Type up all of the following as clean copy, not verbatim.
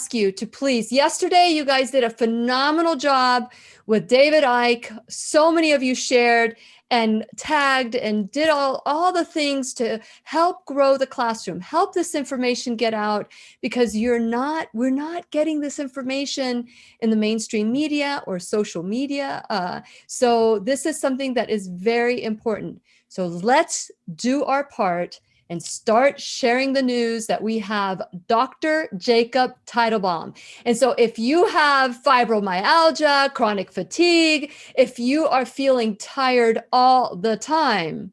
ask you to please, yesterday you guys did a phenomenal job with David Icke. So many of you shared and tagged and did all the things to help grow the classroom, help this information get out, because we're not getting this information in the mainstream media or social media. So this is something that is very important. So let's do our part and start sharing the news that we have Dr. Jacob Teitelbaum. And so if you have fibromyalgia, chronic fatigue, if you are feeling tired all the time,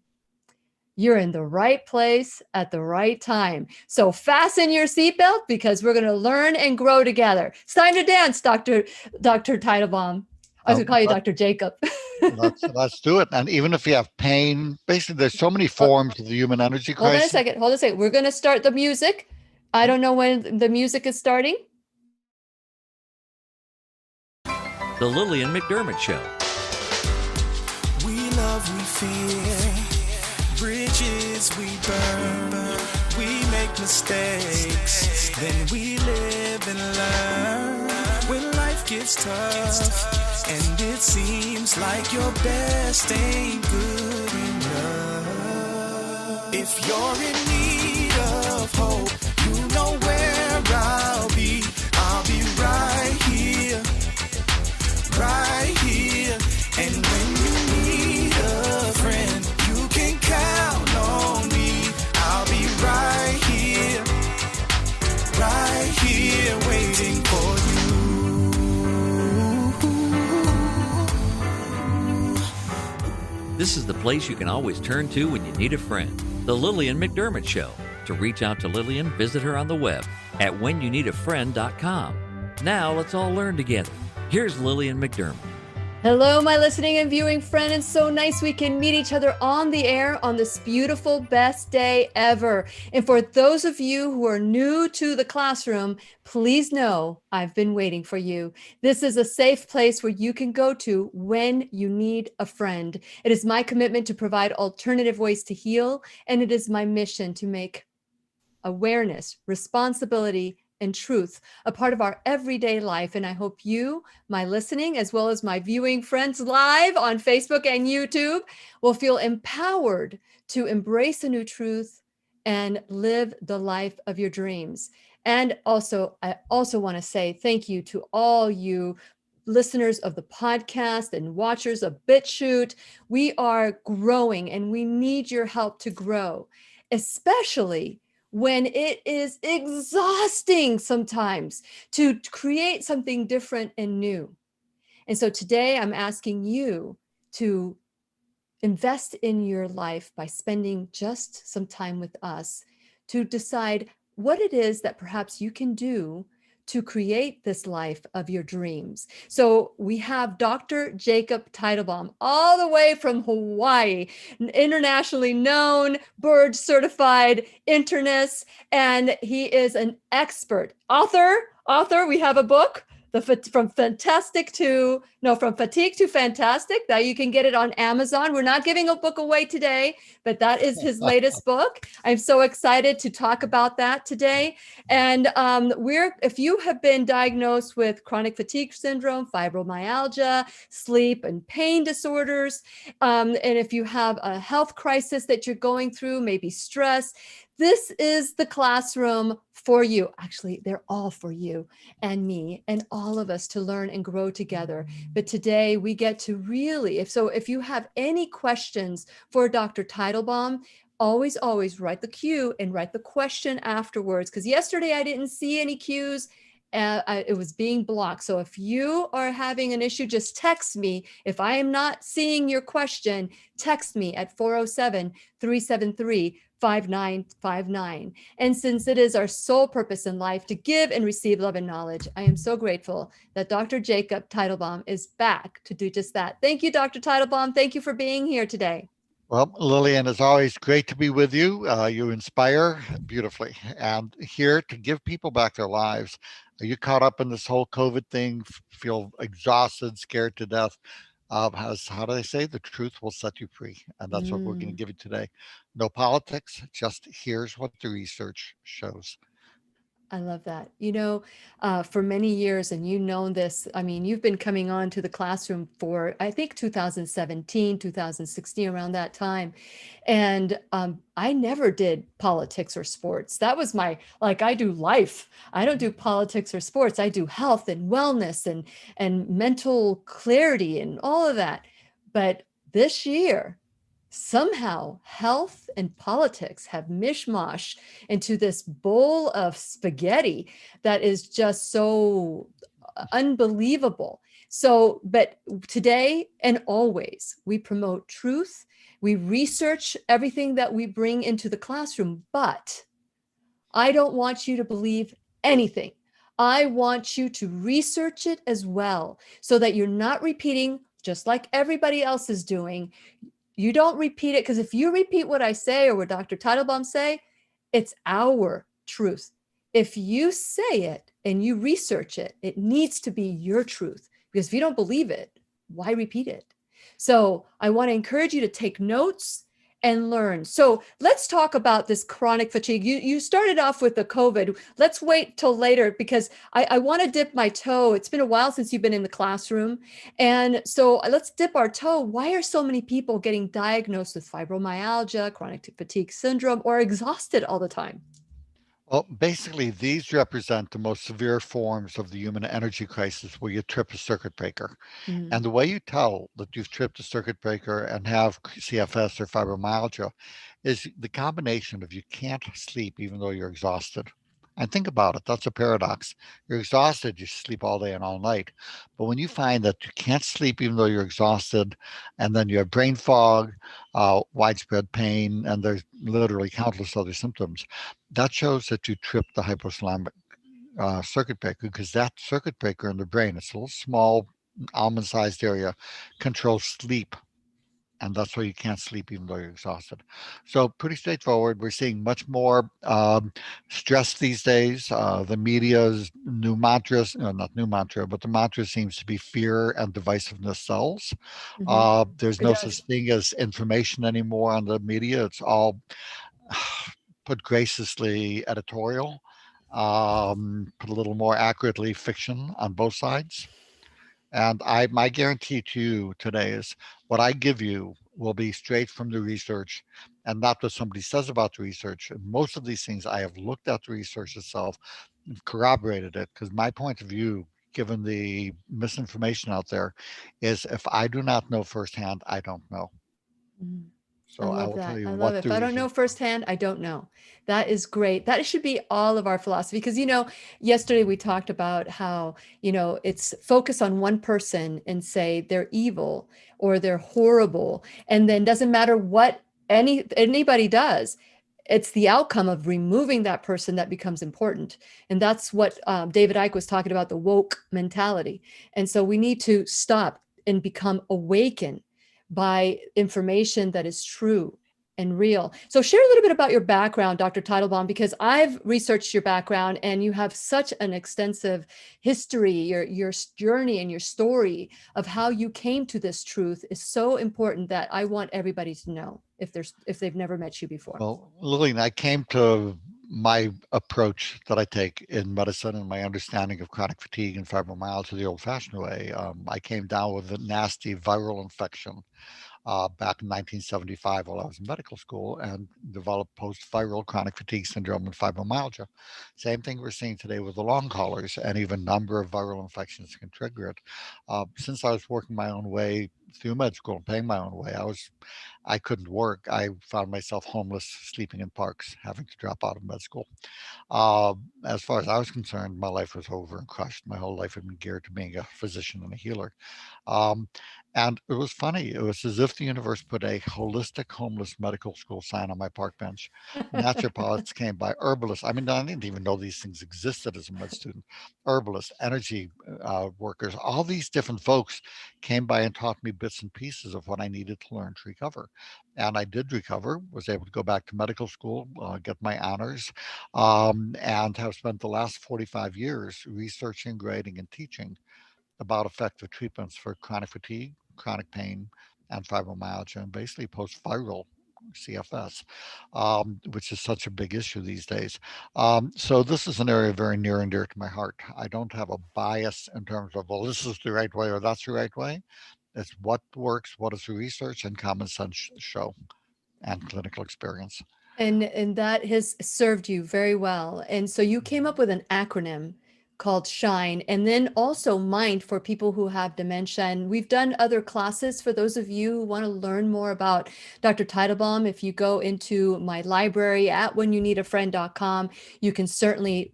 you're in the right place at the right time. So fasten your seatbelt, because we're going to learn and grow together. It's time to dance, Dr. Teitelbaum. I was going to call you Dr. Jacob. let's do it. And even if you have pain, basically there's so many forms of the human energy crisis. Hold on a second. We're going to start the music. I don't know when the music is starting. The Lillian McDermott Show. We love, we fear, bridges we burn, we make mistakes, then we live and learn. When life gets tough, and it seems like your best ain't good enough. If you're in need of hope, you know where I'll be right here, right here. And when you need a friend, you can count on me. I'll be right here, waiting for you. This is the place you can always turn to when you need a friend. The Lillian McDermott Show. To reach out to Lillian, visit her on the web at whenyouneedafriend.com. Now let's all learn together. Here's Lillian McDermott. Hello, my listening and viewing friend. It's so nice we can meet each other on the air on this beautiful, best day ever. And for those of you who are new to the classroom, please know I've been waiting for you. This is a safe place where you can go to when you need a friend. It is my commitment to provide alternative ways to heal, and it is my mission to make awareness, responsibility, and truth a part of our everyday life. And I hope you, my listening, as well as my viewing friends live on Facebook and YouTube, will feel empowered to embrace a new truth and live the life of your dreams. And also, I also want to say thank you to all you listeners of the podcast and watchers of BitChute. We are growing and we need your help to grow, especially when it is exhausting sometimes to create something different and new. And so today I'm asking you to invest in your life by spending just some time with us to decide what it is that perhaps you can do to create this life of your dreams. So we have Dr. Jacob Teitelbaum, all the way from Hawaii, internationally known, board certified internist, and he is an expert author. We have a book, from fatigue to fantastic, that you can get it on Amazon. We're not giving a book away today, but that is his latest book. I'm so excited to talk about that today. And if you have been diagnosed with chronic fatigue syndrome, fibromyalgia, sleep and pain disorders, and if you have a health crisis that you're going through, maybe stress, this is the classroom for you. Actually, they're all for you and me and all of us to learn and grow together. But today we get to really, if you have any questions for Dr. Teitelbaum, always write the cue and write the question afterwards. Because yesterday I didn't see any cues. It was being blocked. So if you are having an issue, just text me. If I am not seeing your question, text me at 407-373-5959. And since it is our sole purpose in life to give and receive love and knowledge, I am so grateful that Dr. Jacob Teitelbaum is back to do just that. Thank you, Dr. Teitelbaum. Thank you for being here today. Well, Lillian, it's always great to be with you. You inspire beautifully, and here to give people back their lives. Are you caught up in this whole COVID thing? Feel exhausted, scared to death? How do they say? The truth will set you free. And that's what we're going to give you today. No politics, just here's what the research shows. I love that. For many years, and you know this, I mean, you've been coming on to the classroom for, I think, 2017, 2016, around that time. And I never did politics or sports. That was like, I do life. I don't do politics or sports. I do health and wellness and mental clarity and all of that. But this year, somehow health and politics have mishmash into this bowl of spaghetti that is just so unbelievable. So, but today and always, we promote truth. We research everything that we bring into the classroom, but I don't want you to believe anything. I want you to research it as well so that you're not repeating just like everybody else is doing. You don't repeat it, because if you repeat what I say or what Dr. Teitelbaum say, it's our truth. If you say it and you research it, it needs to be your truth, because if you don't believe it, why repeat it? So I want to encourage you to take notes and learn. So let's talk about this chronic fatigue. You started off with the COVID. Let's wait till later, because I want to dip my toe. It's been a while since you've been in the classroom. And so let's dip our toe. Why are so many people getting diagnosed with fibromyalgia, chronic fatigue syndrome, or exhausted all the time? Well, basically, these represent the most severe forms of the human energy crisis where you trip a circuit breaker. Mhm. And the way you tell that you've tripped a circuit breaker and have CFS or fibromyalgia is the combination of you can't sleep even though you're exhausted. And think about it, that's a paradox. You're exhausted, you sleep all day and all night. But when you find that you can't sleep even though you're exhausted, and then you have brain fog, widespread pain, and there's literally countless other symptoms, that shows that you tripped the hypothalamic circuit breaker, because that circuit breaker in the brain, it's a little small almond-sized area, controls sleep, and that's why you can't sleep even though you're exhausted. So pretty straightforward. We're seeing much more stress these days. The media's new mantras, no, not new mantra, but the mantra seems to be fear and divisiveness sells. Mhm. There's It no such does. thing as information anymore on the media. It's all put graciously editorial, put a little more accurately fiction on both sides. And my guarantee to you today is what I give you will be straight from the research and not what somebody says about the research. And most of these things I have looked at the research itself and corroborated it, because my point of view, given the misinformation out there, is if I do not know firsthand, I don't know. Mhm. I So I love will tell that. you I love what it. the If I don't know research. firsthand, I don't know. That is great. That should be all of our philosophy, because, yesterday we talked about how, it's focus on one person and say they're evil or they're horrible. And then doesn't matter what anybody does. It's the outcome of removing that person that becomes important. And that's what David Icke was talking about, the woke mentality. And so we need to stop and become awakened by information that is true and real. So share a little bit about your background, Dr. Teitelbaum, because I've researched your background and you have such an extensive history. Your journey and your story of how you came to this truth is so important that I want everybody to know if they've never met you before. Well, Lillian, I came to my approach that I take in medicine and my understanding of chronic fatigue and fibromyalgia the old-fashioned way. I came down with a nasty viral infection back in 1975 while I was in medical school, and developed post-viral chronic fatigue syndrome and fibromyalgia. Same thing we're seeing today with the long haulers, and even number of viral infections can trigger it. Since I was working my own way through med school and paying my own way, I couldn't work. I found myself homeless, sleeping in parks, having to drop out of med school. As far as I was concerned, my life was over and crushed. My whole life had been geared to being a physician and a healer. Um, and it was funny. It was as if the universe put a holistic homeless medical school sign on my park bench. Naturopaths came by, herbalists. I mean, I didn't even know these things existed as a med student. Herbalists, energy workers, all these different folks came by and taught me bits and pieces of what I needed to learn to recover. And I did recover, was able to go back to medical school, get my honors, and have spent the last 45 years researching, grading, and teaching about effective treatments for chronic fatigue, chronic pain, and fibromyalgia, and basically post-viral CFS, which is such a big issue these days. So this is an area very near and dear to my heart. I don't have a bias in terms of, well, this is the right way or that's the right way. It's what works, what does the research and common sense show, and clinical experience. And that has served you very well. And so you came up with an acronym called SHINE, and then also MIND for people who have dementia. And we've done other classes for those of you who want to learn more about Dr. Teitelbaum. If you go into my library at whenyounneedafriend.com, you can certainly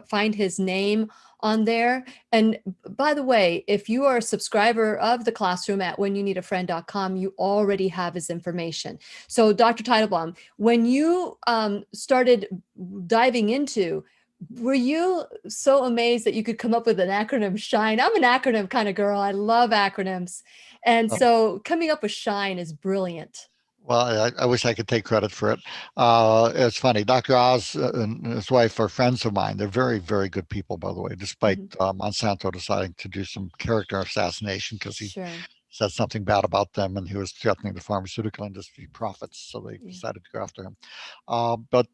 find his name on there. And by the way, if you are a subscriber of the classroom at whenyounneedafriend.com, you already have his information. So Dr. Teitelbaum, when you started diving into, were you so amazed that you could come up with an acronym SHINE? I'm an acronym kind of girl. I love acronyms. And so coming up with SHINE is brilliant. Well, I wish I could take credit for it. It's funny. Dr. Oz and his wife are friends of mine. They're very, very good people, by the way, despite Monsanto deciding to do some character assassination because he said something bad about them and he was threatening the pharmaceutical industry profits. So they decided to go after him. But,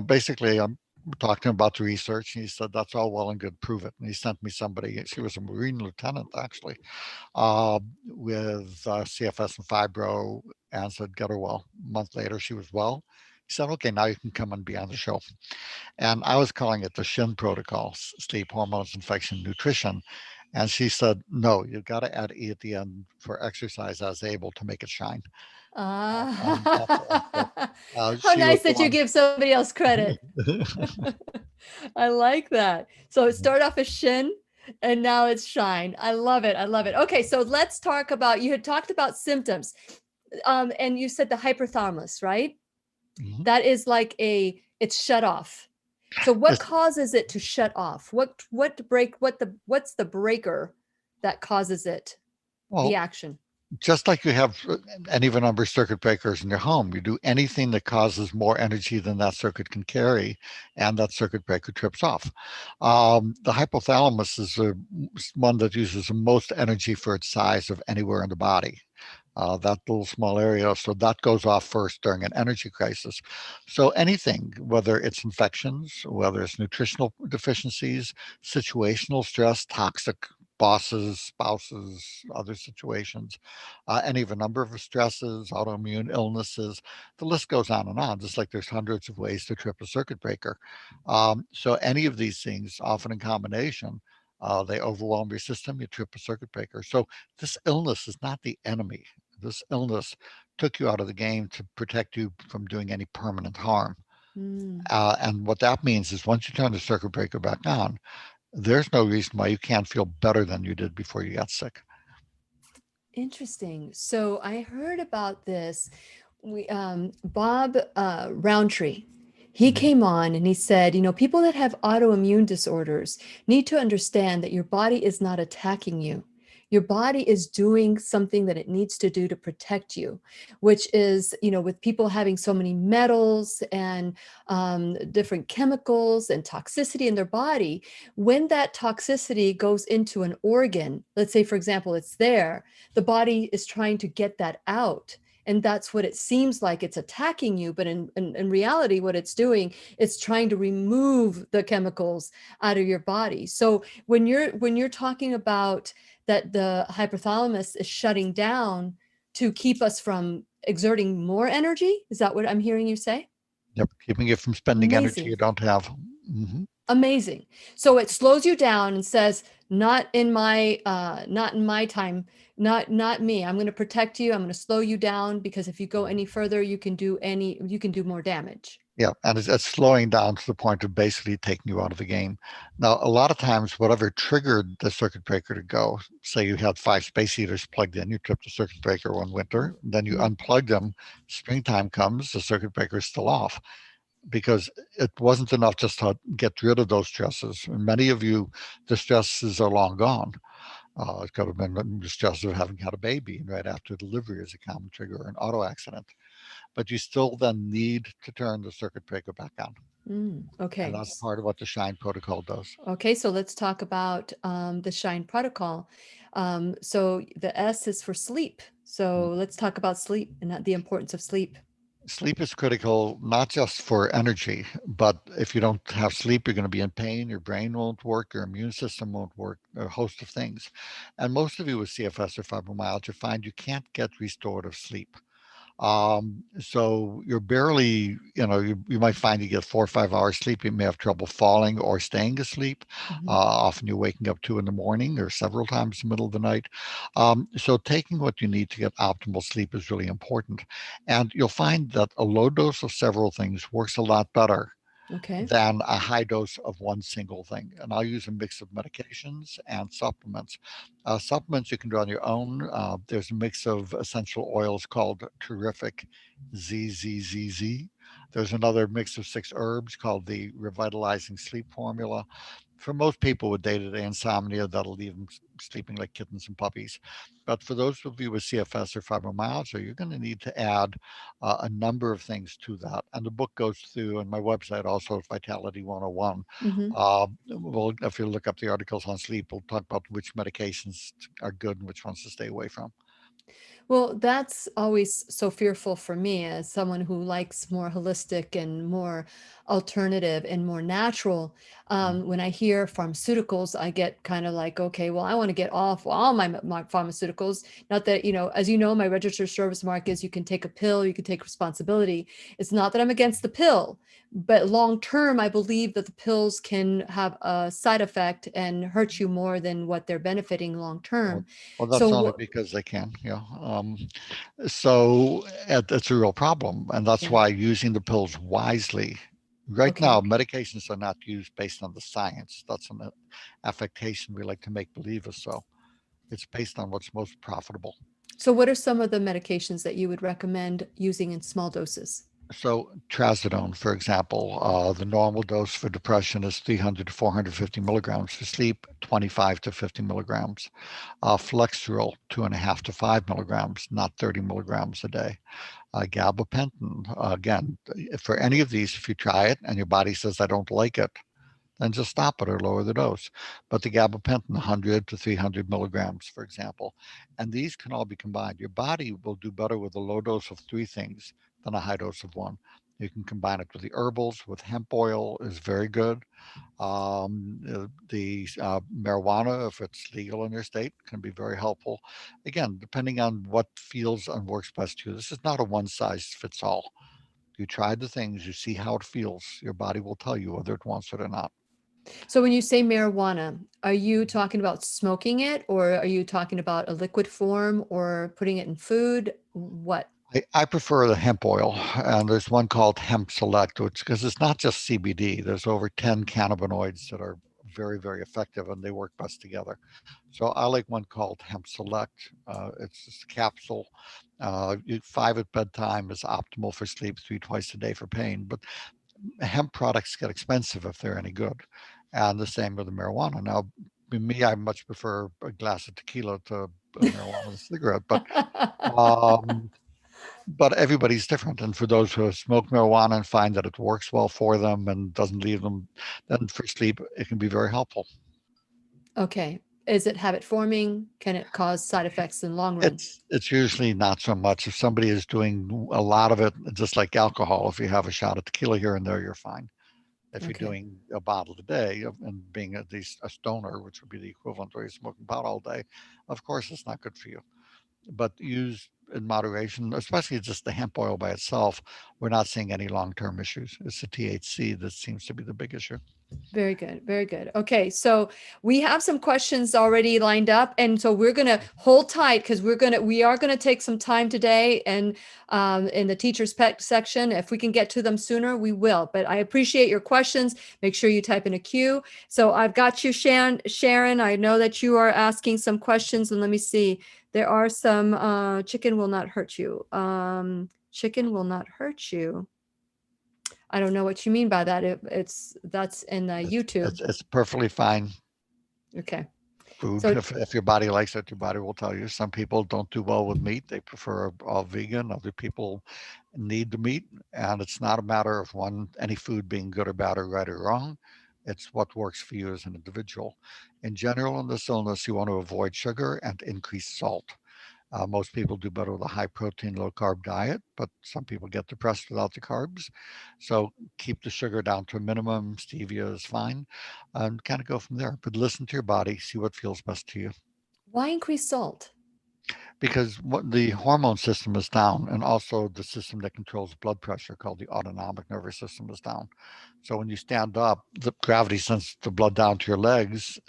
basically, I'm talking about the research and he said, that's all well and good, prove it. And he sent me somebody, she was a Marine lieutenant, actually, with CFS and fibro, and said, get her well. A month later, she was well. He said, okay, now you can come and be on the show. And I was calling it the S.H.I.N protocol, sleep, hormones, infection, nutrition. And she said, no, you've got to add E at the end for exercise as able to make it shine. And that's How she was nice the that you give somebody else credit. one. I like that. So it started off as S.H.I.N and now it's SHINE. I love it. I love it. Okay, so let's talk about, you had talked about symptoms, and you said the hypothalamus, right? That is like it's shut off. So what causes it to shut off? What's the breaker that causes it, the action? Just like you have an even number of circuit breakers in your home, you do anything that causes more energy than that circuit can carry, and that circuit breaker trips off. The hypothalamus is one that uses the most energy for its size of anywhere in the body. That little small area. So that goes off first during an energy crisis. So anything, whether it's infections, whether it's nutritional deficiencies, situational stress, toxic bosses, spouses, other situations, any of a number of stresses, autoimmune illnesses, the list goes on and on, just like there's hundreds of ways to trip a circuit breaker. So any of these things, often in combination, they overwhelm your system, you trip a circuit breaker. So this illness is not the enemy. This illness took you out of the game to protect you from doing any permanent harm. And what that means is once you turn the circuit breaker back on, there's no reason why you can't feel better than you did before you got sick. Interesting. So I heard about this. Bob Roundtree, he came on and he said, people that have autoimmune disorders need to understand that your body is not attacking you. Your body is doing something that it needs to do to protect you, which is, with people having so many metals and different chemicals and toxicity in their body, when that toxicity goes into an organ, let's say, for example, it's there, the body is trying to get that out. And that's what it seems like, it's attacking you. But in reality, what it's doing, it's trying to remove the chemicals out of your body. So when you're talking about that the hypothalamus is shutting down to keep us from exerting more energy, is that what I'm hearing you say? Yep, keeping you from spending energy you don't have. Amazing. So it slows you down and says, not in my time, not me. I'm going to protect you. I'm going to slow you down, because if you go any further, you can do more damage. Yeah, and it's slowing down to the point of basically taking you out of the game. Now, a lot of times, whatever triggered the circuit breaker to go, say you had 5 space heaters plugged in, you tripped the circuit breaker one winter, then you unplug them, springtime comes, the circuit breaker is still off, because it wasn't enough just to get rid of those stresses. And many of you, the stresses are long gone. It could have been the stress of having had a baby right after delivery is a common trigger, or an auto accident. But you still then need to turn the circuit breaker back on. Okay. And that's part of what the S.H.I.N protocol does. Okay, so let's talk about the S.H.I.N protocol. So the S is for sleep. So let's talk about sleep and the importance of sleep. Sleep is critical, not just for energy, but if you don't have sleep, you're going to be in pain, your brain won't work, your immune system won't work, a host of things. And most of you with CFS or fibromyalgia find you can't get restorative sleep. So you're barely, you might find you get 4 or 5 hours sleep. You may have trouble falling or staying asleep. Hmm. Often you're waking up 2 in the morning or several times in the middle of the night. So taking what you need to get optimal sleep is really important. And you'll find that a low dose of several things works a lot better Okay. than a high dose of one single thing. And I'll use a mix of medications and supplements. Supplements you can do on your own. There's a mix of essential oils called Terrific ZZZZ. There's another mix of 6 herbs called the Revitalizing Sleep Formula. For most people with day-to-day insomnia, that'll leave them sleeping like kittens and puppies. But for those of you with CFS or fibromyalgia, you're going to need to add a number of things to that. And the book goes through, and my website also, Vitality 101. Hmm. Well, if you look up the articles on sleep, we'll talk about which medications are good and which ones to stay away from. Well, that's always so fearful for me as someone who likes more holistic and more alternative and more natural. Mm. When I hear pharmaceuticals, I get kind of like, okay, well, I want to get off all my pharmaceuticals. Not that, as you know, my registered service mark is you can take a pill, you can take responsibility. It's not that I'm against the pill, but long term, I believe that the pills can have a side effect and hurt you more than what they're benefiting long term. Well, well, So, that's only because they can, So it's a real problem, and that's yeah, why using the pills wisely. Right okay. now, medications are not used based on the science. That's an affectation we like to make believe is so. It's based on what's most profitable. So what are some of the medications that you would recommend using in small doses? So trazodone, for example, the normal dose for depression is 300 to 450 milligrams. For sleep, 25 to 50 milligrams. Flexeril, 2.5 to 5 milligrams, not 30 milligrams a day. Gabapentin, again, for any of these, if you try it and your body says, I don't like it, then just stop it or lower the dose. But the gabapentin, 100 to 300 milligrams, for example, and these can all be combined. Your body will do better with a low dose of 3 things than a high dose of one. You can combine it with the herbals, with hemp oil is very good. The marijuana, if it's legal in your state, can be very helpful. Again, depending on what feels and works best to you. This is not a one size fits all. You try the things, you see how it feels. Your body will tell you whether it wants it or not. So when you say marijuana, are you talking about smoking it or are you talking about a liquid form or putting it in food? What? I prefer the hemp oil, and there's one called Hemp Select, which because it's not just CBD. There's over 10 cannabinoids that are very, very effective, and they work best together. So I like one called Hemp Select. It's just a capsule. 5 at bedtime is optimal for sleep, three twice a day for pain. But hemp products get expensive if they're any good, and the same with the marijuana. Now, me, I much prefer a glass of tequila to a marijuana cigarette, um, but everybody's different. And for those who smoke marijuana and find that it works well for them and doesn't leave them, then for sleep, it can be very helpful. Okay. Is it habit forming? Can it cause side effects in the long run? It's usually not so much. If somebody is doing a lot of it, just like alcohol, if you have a shot of tequila here and there, you're fine. If you're Okay. doing a bottle a day and being at least a stoner, which would be the equivalent, or you're smoking pot all day, of course it's not good for you. But use in moderation, especially just the hemp oil by itself. We're not seeing any long-term issues. It's the THC that seems to be the big issue. Very good. Very good. Okay. So we have some questions already lined up. And so we're going to hold tight because we are going to take some time today and in the teacher's pet section. If we can get to them sooner, we will. But I appreciate your questions. Make sure you type in a queue. So I've got you, Sharon. I know that you are asking some questions and let me see. There are some chicken will not hurt you. Chicken will not hurt you. I don't know what you mean by that. That's in YouTube. It's perfectly fine Okay. food. So If your body likes it, your body will tell you. Some people don't do well with meat. They prefer all vegan. Other people need the meat. And it's not a matter of any food being good or bad or right or wrong. It's what works for you as an individual. In general, in this illness, you want to avoid sugar and increase salt. Most people do better with a high protein, low carb diet, but some people get depressed without the carbs. So keep the sugar down to a minimum. Stevia is fine, and kind of go from there. But listen to your body, see what feels best to you. Why increase salt? Because what the hormone system is down, and also the system that controls blood pressure, called the autonomic nervous system, is down. So when you stand up, the gravity sends the blood down to your legs.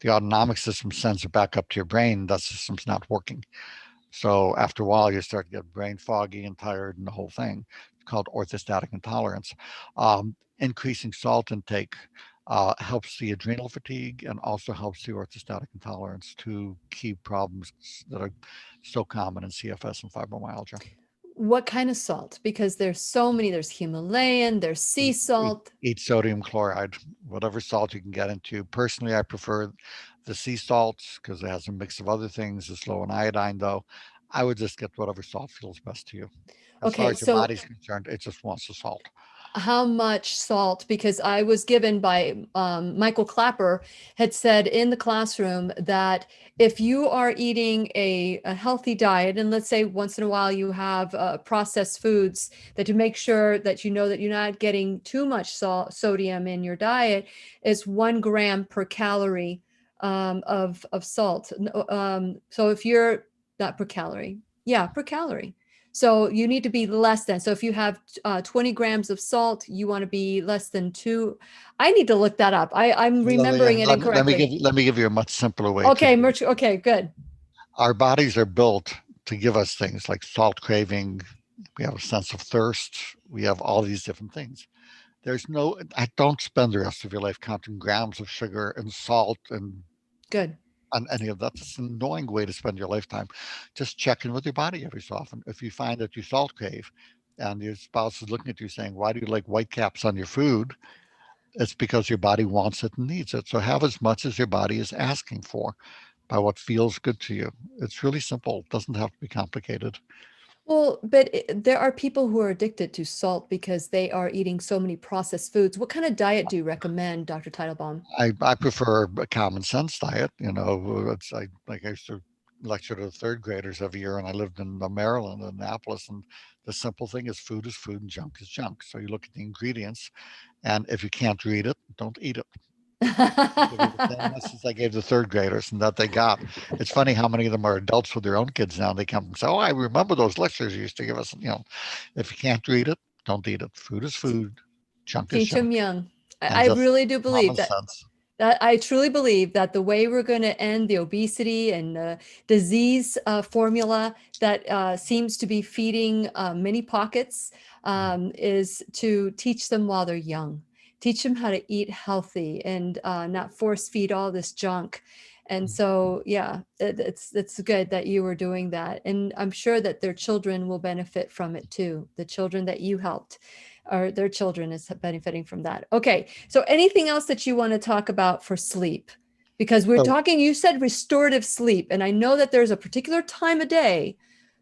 The autonomic system sends it back up to your brain. That system's not working. So after a while, you start to get brain foggy and tired and the whole thing. It's called orthostatic intolerance. Increasing salt intake helps the adrenal fatigue and also helps the orthostatic intolerance, two key problems that are so common in CFS and fibromyalgia. What kind of salt? Because there's so many. There's Himalayan, there's sea Eat, eat, salt. eat sodium chloride, whatever salt you can get into. Personally, I prefer the sea salts because it has a mix of other things. It's low in iodine, though. I would just get whatever salt feels best to you. As far Okay, as your so body's concerned, it just wants the salt. how much salt? Because I was given by Michael Clapper had said in the classroom that if you are eating a healthy diet, and let's say once in a while you have processed foods, that to make sure that you know that you're not getting too much sodium in your diet, is 1 gram per calorie of salt. So if you're not per calorie, yeah, per calorie. So you need to be less than. So if you have 20 grams of salt, you want to be less than 2. I need to look that up. I'm remembering Lillian, it let me incorrectly. let me give you a much simpler way to Okay, do it. okay, good. Our bodies are built to give us things like salt craving. We have a sense of thirst. We have all these different things. There's no, I don't spend the rest of your life counting grams of sugar and salt Good. and any of that. It's an annoying way to spend your lifetime. Just check in with your body every so often. If you find that you salt crave and your spouse is looking at you saying, "Why do you like white caps on your food?" It's because your body wants it and needs it. So have as much as your body is asking for by what feels good to you. It's really simple. It doesn't have to be complicated. Well, but there are people who are addicted to salt because they are eating so many processed foods. What kind of diet do you recommend, Dr. Teitelbaum? I prefer a common sense diet. You know, it's like I used to lecture to third graders every year, and I lived in Maryland, Annapolis, and the simple thing is food and junk is junk. So you look at the ingredients, and if you can't read it, don't eat it. I give you the same message I gave the third graders and that they got. It's funny how many of them are adults with their own kids now. They come and say, "Oh, I remember those lectures you used to give us." You know, if you can't read it, don't eat it. Food is food, junk is Teach them junk, young. and I just really do believe common that. sense. That I truly believe that the way we're going to end the obesity and disease formula that seems to be feeding many pockets is to teach them while they're young. Teach them how to eat healthy and not force feed all this junk. And so, yeah, it's good that you were doing that. And I'm sure that their children will benefit from it too. The children that you helped or their children is benefiting from that. Okay. So anything else that you want to talk about for sleep? Because we're So talking, you said restorative sleep. And I know that there's a particular time of day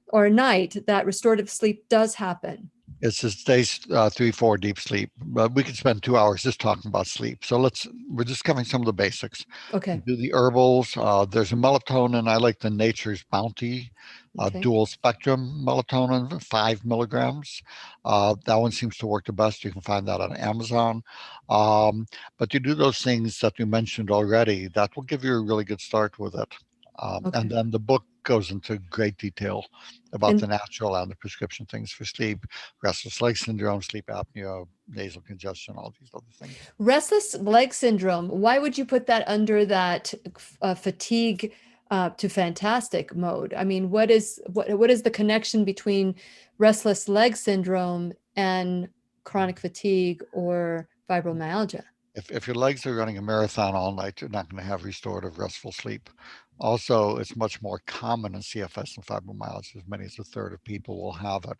or night that restorative sleep does happen. it's just stage 3, 4 deep sleep. But we could spend 2 hours just talking about sleep. So we're just covering some of the basics. You Okay. do the herbals. There's a melatonin. I like the Nature's Bounty Okay. dual spectrum melatonin, 5 milligrams. That one seems to work the best. You can find that on Amazon. Um, but you do those things that you mentioned already. That will give you a really good start with it. And Okay. then the book goes into great detail about the And natural and the prescription things for sleep, restless leg syndrome, sleep apnea, nasal congestion, all these other things. restless leg syndrome, why would you put that under that fatigue to fantastic mode? I mean, what is the connection between restless leg syndrome and chronic fatigue or fibromyalgia? If your legs are running a marathon all night, you're not going to have restorative restful sleep. Also, it's much more common in CFS and fibromyalgia. As many as a third of people will have it.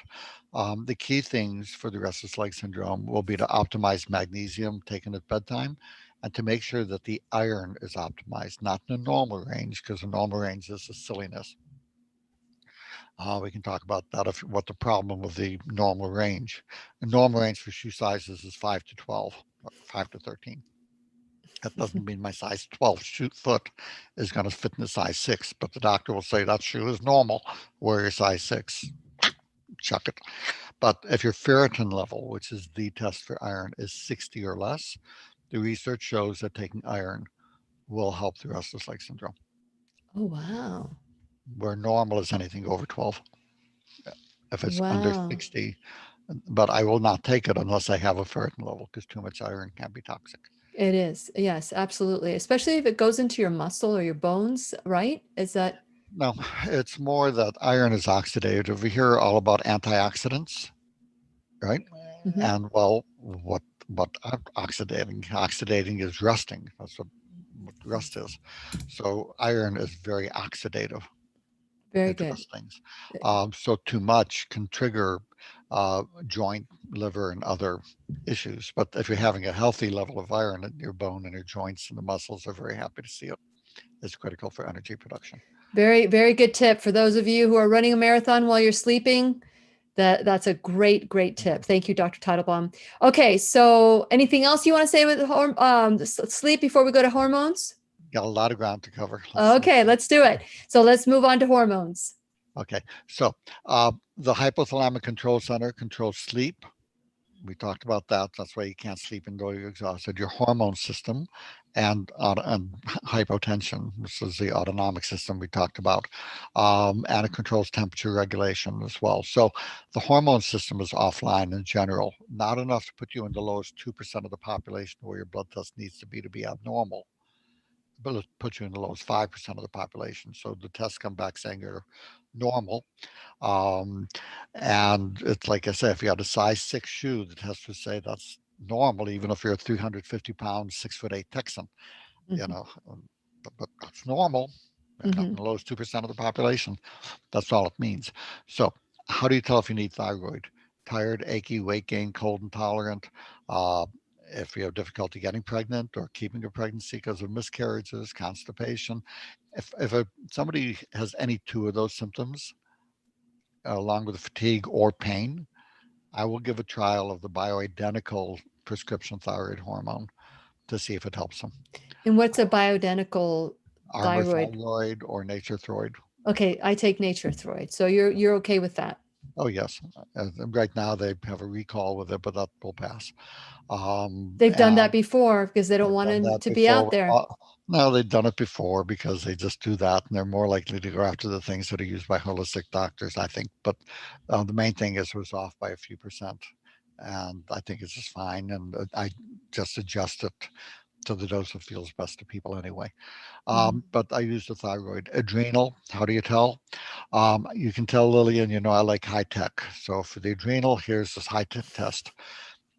The key things for the restless leg syndrome will be to optimize magnesium taken at bedtime and to make sure that the iron is optimized, not in the normal range, because the normal range is a silliness. We can talk about that if what the problem with the normal range. The normal range for shoe sizes is 5 to 12, or 5 to 13. That doesn't mean my size 12 foot is going to fit in a size 6, but the doctor will say that shoe is normal. Wear your size 6. Chuck it. But if your ferritin level, which is the test for iron, is 60 or less, the research shows that taking iron will help the restless leg syndrome. Oh, wow. Where normal is anything over 12. If it's under Wow. 60, but I will not take it unless I have a ferritin level because too much iron can be toxic. It is. Yes, absolutely. Especially if it goes into your muscle or your bones, right? Is that? No, it's more that iron is oxidative. We hear all about antioxidants, right? Mhm. And well, what oxidating is rusting. That's what rust is. So iron is very oxidative. Very It good. rusts things. So too much can trigger joint, liver, and other issues. But if you're having a healthy level of iron in your bone and your joints and the muscles are very happy to see it. It's critical for energy production. Very, very good tip for those of you who are running a marathon while you're sleeping. That's a great, great tip. Thank you, Dr. Teitelbaum. Okay, so anything else you want to say with sleep before we go to hormones? Got a lot of ground to cover. Okay, let's do it. So let's move on to hormones. Okay, so the hypothalamic control center controls sleep. We talked about that. That's why you can't sleep until you're exhausted. Your hormone system and hypotension. This is the autonomic system we talked about. And it controls temperature regulation as well. So the hormone system is offline in general, not enough to put you in the lowest 2% of the population where your blood test needs to be abnormal, but it puts you in the lowest 5% of the population. So the tests come back saying you're normal. Um, and it's like I said, if you had a size 6 shoe, the test would say that's normal, even if you're a 350 pound, 6'8" Texan, you know, but that's normal. Not in the lowest 2% of the population. That's all it means. So, how do you tell if you need thyroid? Tired, achy, weight gain, cold intolerant. Uh, if you have difficulty getting pregnant or keeping a pregnancy because of miscarriages, constipation, if somebody has any two of those symptoms, along with fatigue or pain, I will give a trial of the bioidentical prescription thyroid hormone to see if it helps them. And what's a bioidentical Armor thyroid? thyroid or nature thyroid. Okay, I take nature thyroid. So you're okay with that? Oh yes. Right now they have a recall with it, but that will pass. They've done that And before because they don't they've want done it that to be before. out there. No, they've done it before because they just do that, and they're more likely to go after the things that are used by holistic doctors, I think. But the main thing is it was off by a few percent, and I think it's just fine. And I just adjust it to the dose that feels best to people anyway. But I use the thyroid. Adrenal, how do you tell? You can tell, Lillian, I like high tech. So for the adrenal, here's this high tech test.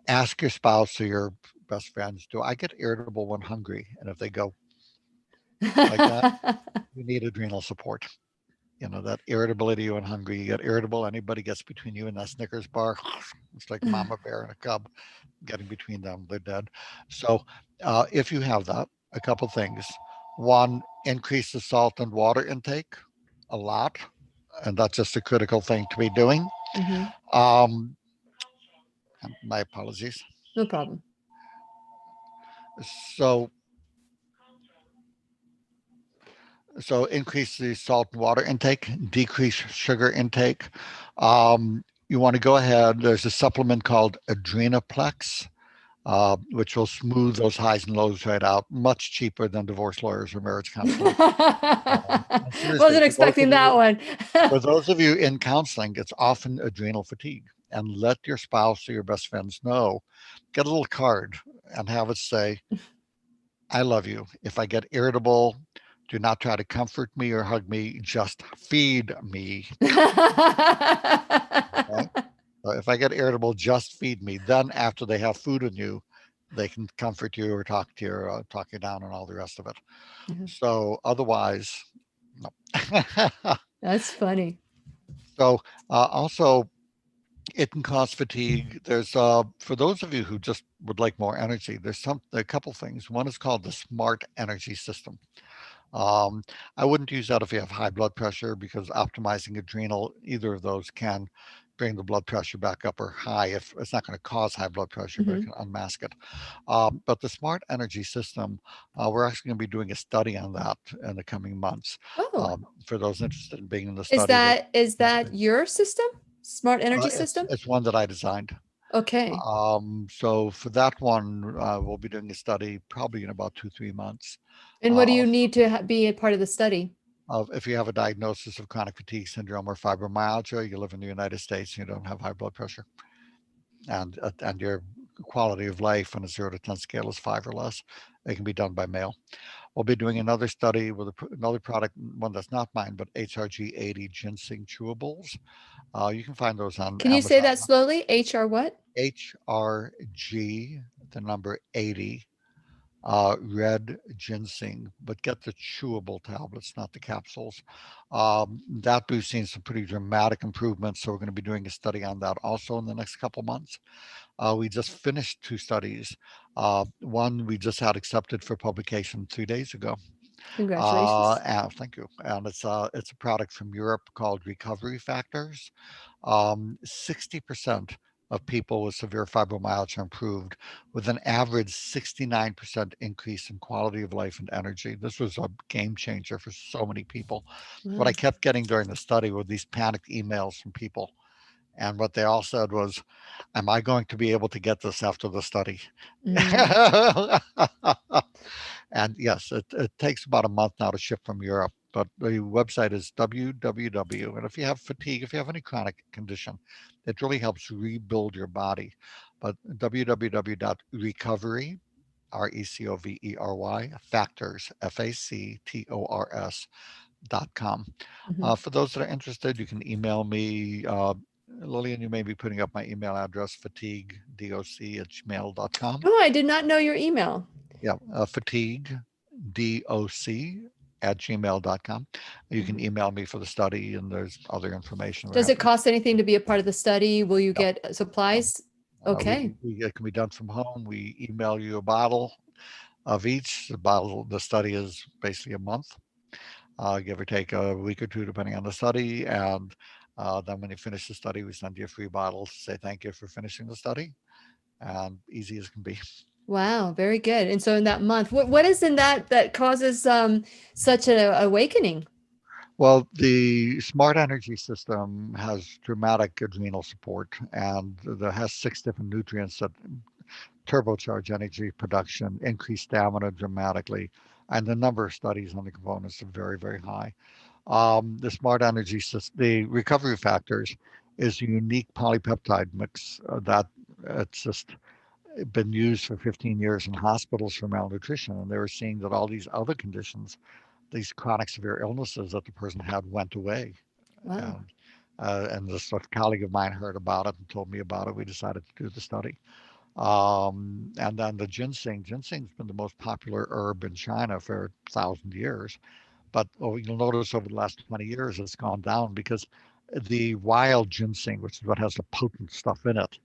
Ask your spouse or your best friends, do I get irritable when hungry? And if they go like that, you need adrenal support. That irritability when hungry, you get irritable, anybody gets between you and that Snickers bar, it's like mama bear and a cub getting between them, they're dead. So if you have that, a couple things. One, increase the salt and water intake a lot, and that's just a critical thing to be doing. Um, my apologies. No problem. So increase the salt and water intake, decrease sugar intake. You want to go ahead. There's a supplement called Adrenaplex, which will smooth those highs and lows right out, much cheaper than divorce lawyers or marriage counselors. Seriously, Wasn't expecting that one. for those of you in counseling, it's often adrenal fatigue. And let your spouse or your best friends know. Get a little card and have it say, I love you. If I get irritable, do not try to comfort me or hug me. Just feed me. Okay? So if I get irritable, just feed me. Then after they have food in you, they can comfort you or talk to you, or talk you down and all the rest of it. So otherwise, no. That's funny. So also, it can cause fatigue. There's for those of you who just would like more energy, there's a couple things. One is called the Smart Energy System. I wouldn't use that if you have high blood pressure because optimizing adrenal, either of those can bring the blood pressure back up or high. If it's not going to cause high blood pressure, but it Hmm. can unmask it. But the smart energy system, we're actually going to be doing a study on that in the coming months. Oh, For those interested in being in the is study, they that is that your system? Smart energy system? it's one that I designed. Okay. So for that one, we'll be doing a study probably in about 2, 3 months. And what do Uh, you need to be a part of the study? of if you have a diagnosis of chronic fatigue syndrome or fibromyalgia, you live in the United States, and you don't have high blood pressure, and your quality of life on a 0 to 10 scale is 5 or less, it can be done by mail. We'll be doing another study with another product, one that's not mine, but HRG80 ginseng chewables. You can find those on Can you say that Amazon. slowly? HR what? HRG, the number 80, red ginseng, but get the chewable tablets, not the capsules. That we've seen some pretty dramatic improvements. So we're going to be doing a study on that also in the next couple months. We just finished 2 studies. One we just had accepted for publication 3 days ago. Congratulations. And thank you. And it's a product from Europe called Recovery Factors. 60% of people with severe fibromyalgia improved, with an average 69% increase in quality of life and energy. This was a game changer for so many people. What I Wow. kept getting during the study were these panicked emails from people. And what they all said was, am I going to be able to get this after the study? Mm. And yes, it takes about a month now to ship from Europe, but the website is www. And if you have fatigue, if you have any chronic condition, it really helps rebuild your body. But www.recovery, RECOVERY, factors, FACTORS.com. Mhm. For those that are interested, you can email me. Lillian, you may be putting up my email address, fatiguedoc@gmail.com. Oh, I did not know your email. Yeah, fatiguedoc@gmail.com. You can Mhm. email me for the study, and there's other information. We're Does it happy. cost anything to be a part of the study? Will you No, get no. supplies? Okay. It can be done from home. We email you a bottle of each. The study is basically a month, give or take a week or two, depending on the study. And then when you finish the study, we send you a free bottle to say thank you for finishing the study. And easy as can be. Wow, very good. And so in that month, what is in that that causes such an awakening? Well, the smart energy system has dramatic adrenal support, and there has 6 different nutrients that turbocharge energy production, increase stamina dramatically, and the number of studies on the components are very, very high. The smart energy system, the recovery factors, is a unique polypeptide mix that it's just been used for 15 years in hospitals for malnutrition, and they were seeing that all these other conditions, these chronic severe illnesses that the person had, went away. Wow. And this a colleague of mine heard about it and told me about it. We decided to do the study. And then the ginseng's been the most popular herb in China for 1,000 years. But you'll notice over the last 20 years, it's gone down because the wild ginseng, which is what has the potent stuff in it,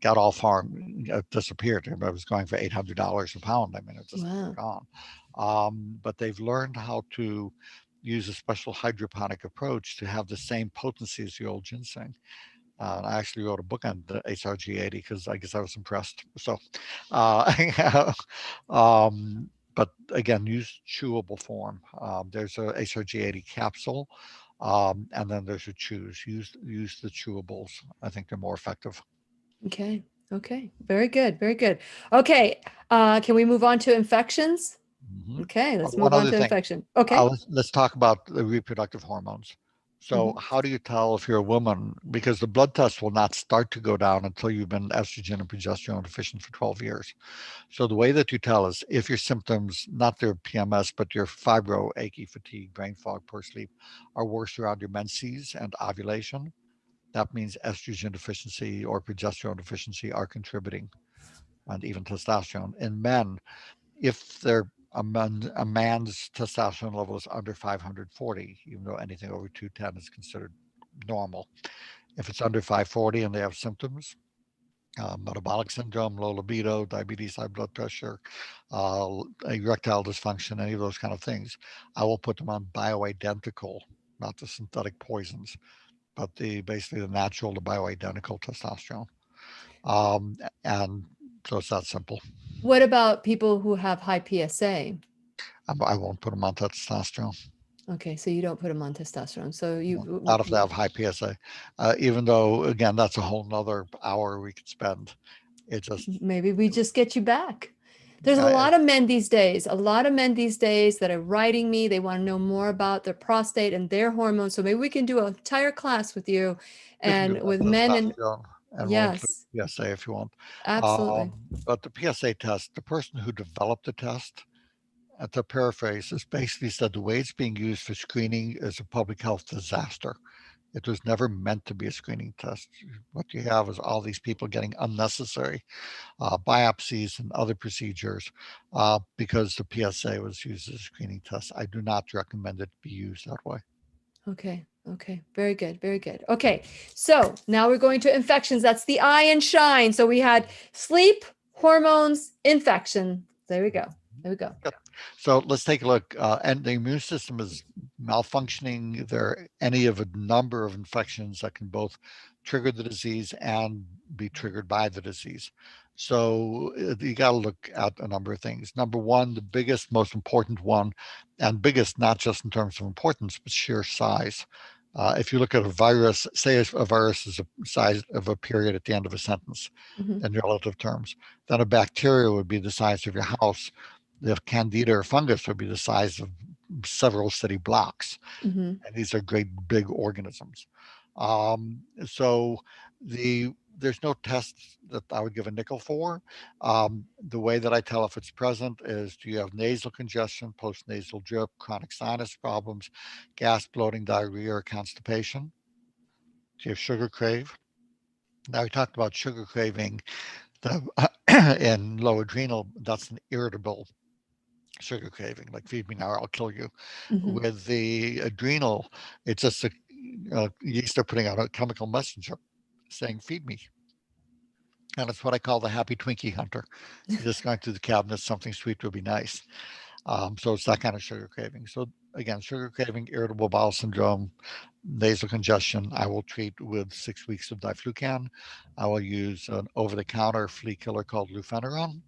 got all farm disappeared. It was going for $800 a pound. I mean, it's just Wow. gone. But they've learned how to use a special hydroponic approach to have the same potency as the old ginseng. I actually wrote a book on the HRG80 because I guess I was impressed. So, but again, use chewable form. There's a HRG80 capsule, and then there's a chews. Use the chewables. I think they're more effective. Okay. Okay. Very good. Very good. Okay. Can we move on to infections? Mhm. Okay, let's One move on other to thing, infection. Okay. let's talk about the reproductive hormones. So, Mhm. how do you tell if you're a woman? Because the blood test will not start to go down until you've been estrogen and progesterone deficient for 12 years. So, the way that you tell is if your symptoms, not their PMS, but your fibro, achy, fatigue, brain fog, poor sleep, are worse around your menses and ovulation, that means estrogen deficiency or progesterone deficiency are contributing, and even testosterone. In men, if a man's testosterone level is under 540, even though anything over 210 is considered normal. If it's under 540 and they have symptoms, metabolic syndrome, low libido, diabetes, high blood pressure, erectile dysfunction, any of those kind of things, I will put them on bioidentical, not the synthetic poisons, but basically the natural, the bioidentical testosterone. Um, and so it's that simple. What about people who have high PSA? I won't put them on testosterone. Okay, so you don't put them on testosterone. So Not if they have high PSA. Even though, again, that's a whole nother hour we could spend. It just, maybe we just get you back. There's a uh, lot of men these days, that are writing me. They want to know more about their prostate and their hormones. So maybe we can do an entire class with you we can do and that with men. And testosterone, and we'll include yes, PSA if you want. absolutely. But the PSA test, the person who developed the test, to paraphrase, is basically said the way it's being used for screening is a public health disaster. It was never meant to be a screening test. What you have is all these people getting unnecessary biopsies and other procedures because the PSA was used as a screening test. I do not recommend it be used that way. Okay. Okay. Very good. Very good. Okay. So now we're going to infections. That's the I in S.H.I.N.E. So we had sleep, hormones, infection. There we go. There we go. Yep. So let's take a look. And the immune system is malfunctioning. There are any of a number of infections that can both trigger the disease and be triggered by the disease. So you got to look at a number of things. Number one, the biggest, most important one, and biggest not just in terms of importance, but sheer size. If you look at a virus, say a virus is a size of a period at the end of a sentence Mhm, in relative terms, then a bacteria would be the size of your house. The candida or fungus would be the size of several city blocks. mhm. And these are great big organisms. So there's no test that I would give a nickel for. The way that I tell if it's present is, do you have nasal congestion, postnasal drip, chronic sinus problems, gas, bloating, diarrhea, or constipation? Do you have sugar crave? Now we talked about sugar craving the, in low adrenal. That's an irritable sugar craving, like feed me now or I'll kill you. Mhm. With the adrenal, it's just a yeast are putting out a chemical messenger saying feed me. And it's what I call the happy Twinkie hunter. You're just going through the cabinet, something sweet would be nice. So it's that kind of sugar craving. So again, sugar craving, irritable bowel syndrome, nasal congestion, I will treat with 6 weeks of diflucan. I will use an over-the-counter flea killer called lufeneron.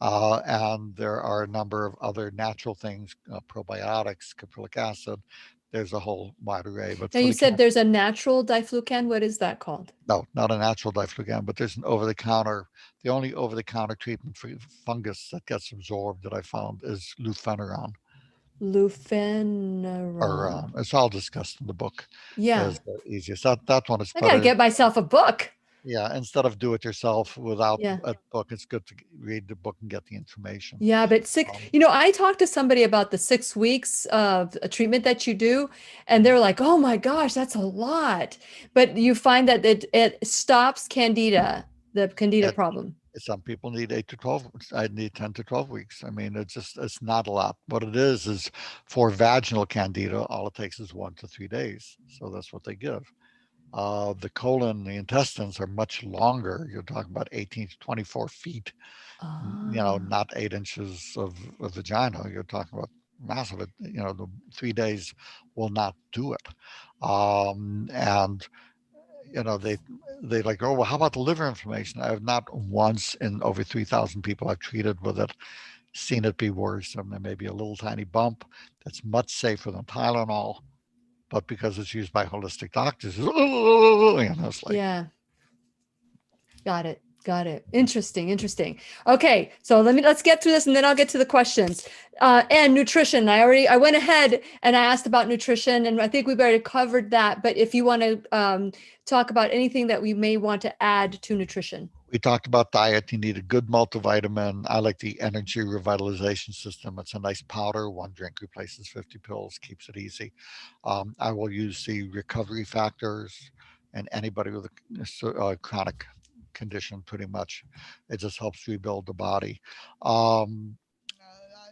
And there are a number of other natural things, probiotics, caprylic acid. There's a whole wide array. But Now for you the said cat, there's a natural diflucan. What is that called? no, not a natural diflucan, but there's an over-the-counter. The only over-the-counter treatment for fungus that gets absorbed that I found is lufeneron. Or Lufeneron. it's all discussed in the book. Yeah. Is the easiest. That one is I gotta better. get myself a book. Yeah, instead of do it yourself without Yeah. a book, it's good to read the book and get the information. Yeah, but Um, I talked to somebody about the 6 weeks of a treatment that you do, and they're like, oh my gosh, that's a lot. But you find that it stops candida, the candida it, problem. some people need 8 to 12. I need 10 to 12 weeks. I mean, it's not a lot. What it is for vaginal candida, all it takes is 1 to 3 days. So that's what they give. The colon, the intestines are much longer. You're talking about 18 to 24 feet, Ah, not 8 inches of vagina. You're talking about massive, the 3 days will not do it. And, they like, oh, well, how about the liver inflammation? I have not once in over 3,000 people I've treated with it seen it be worrisome. There may be a little tiny bump that's much safer than Tylenol, but because it's used by holistic doctors, it's like, yeah. Got it. Got it. Interesting. Interesting. Okay, so let's get through this, and then I'll get to the questions. And nutrition. I went ahead and I asked about nutrition, and I think we've already covered that. But if you want to talk about anything that we may want to add to nutrition. we talked about diet. You need a good multivitamin. I like the energy revitalization system. It's a nice powder. One drink replaces 50 pills, keeps it easy. I will use the recovery factors, and anybody with a chronic condition, pretty much, it just helps rebuild the body. Um,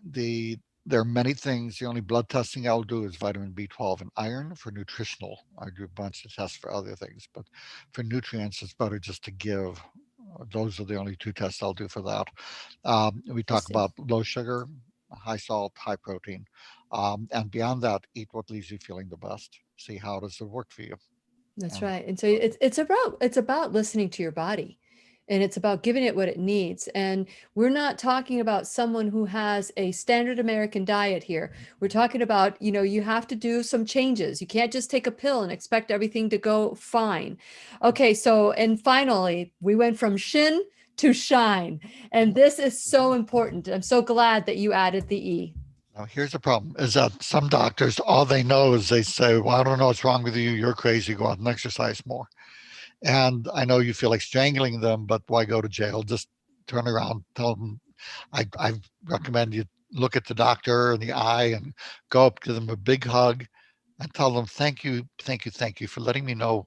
the there are many things. The only blood testing I'll do is vitamin B12 and iron for nutritional. I do a bunch of tests for other things, but for nutrients, it's better just to give. Those are the only two tests I'll do for that. We I talk see. about low sugar, high salt, high protein. And beyond that, eat what leaves you feeling the best. See how does it work for you. That's And right. And so it's about listening to your body, and it's about giving it what it needs. And we're not talking about someone who has a standard American diet here. We're talking about, you have to do some changes. You can't just take a pill and expect everything to go fine. Okay, so and finally, we went from shin to S.H.I.N.E. And this is so important. I'm so glad that you added the E. now here's the problem is that some doctors, all they know is they say, well, I don't know what's wrong with you. You're crazy. Go out and exercise more. And I know you feel like strangling them, but why go to jail? Just turn around, tell them, I recommend you look at the doctor in the eye and go up, give them a big hug and tell them, thank you, thank you, thank you for letting me know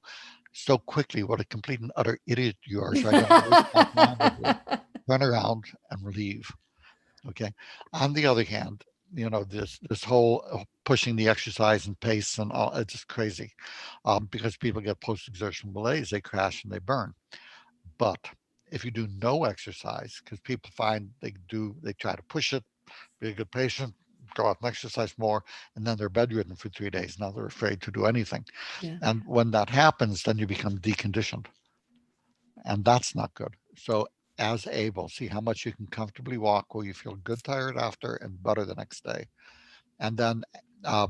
so quickly what a complete and utter idiot you are. So I don't waste my time with you. Turn around and leave. Okay. On the other hand, this whole pushing the exercise and pace and all, it's just crazy, because people get post exertion malaise, they crash and they burn. But if you do no exercise, because people find they try to push it, be a good patient, go out and exercise more, and then they're bedridden for 3 days. Now they're afraid to do anything. Yeah. And when that happens, then you become deconditioned, and that's not good. So as able, see how much you can comfortably walk where you feel good tired after and better the next day. And then uh,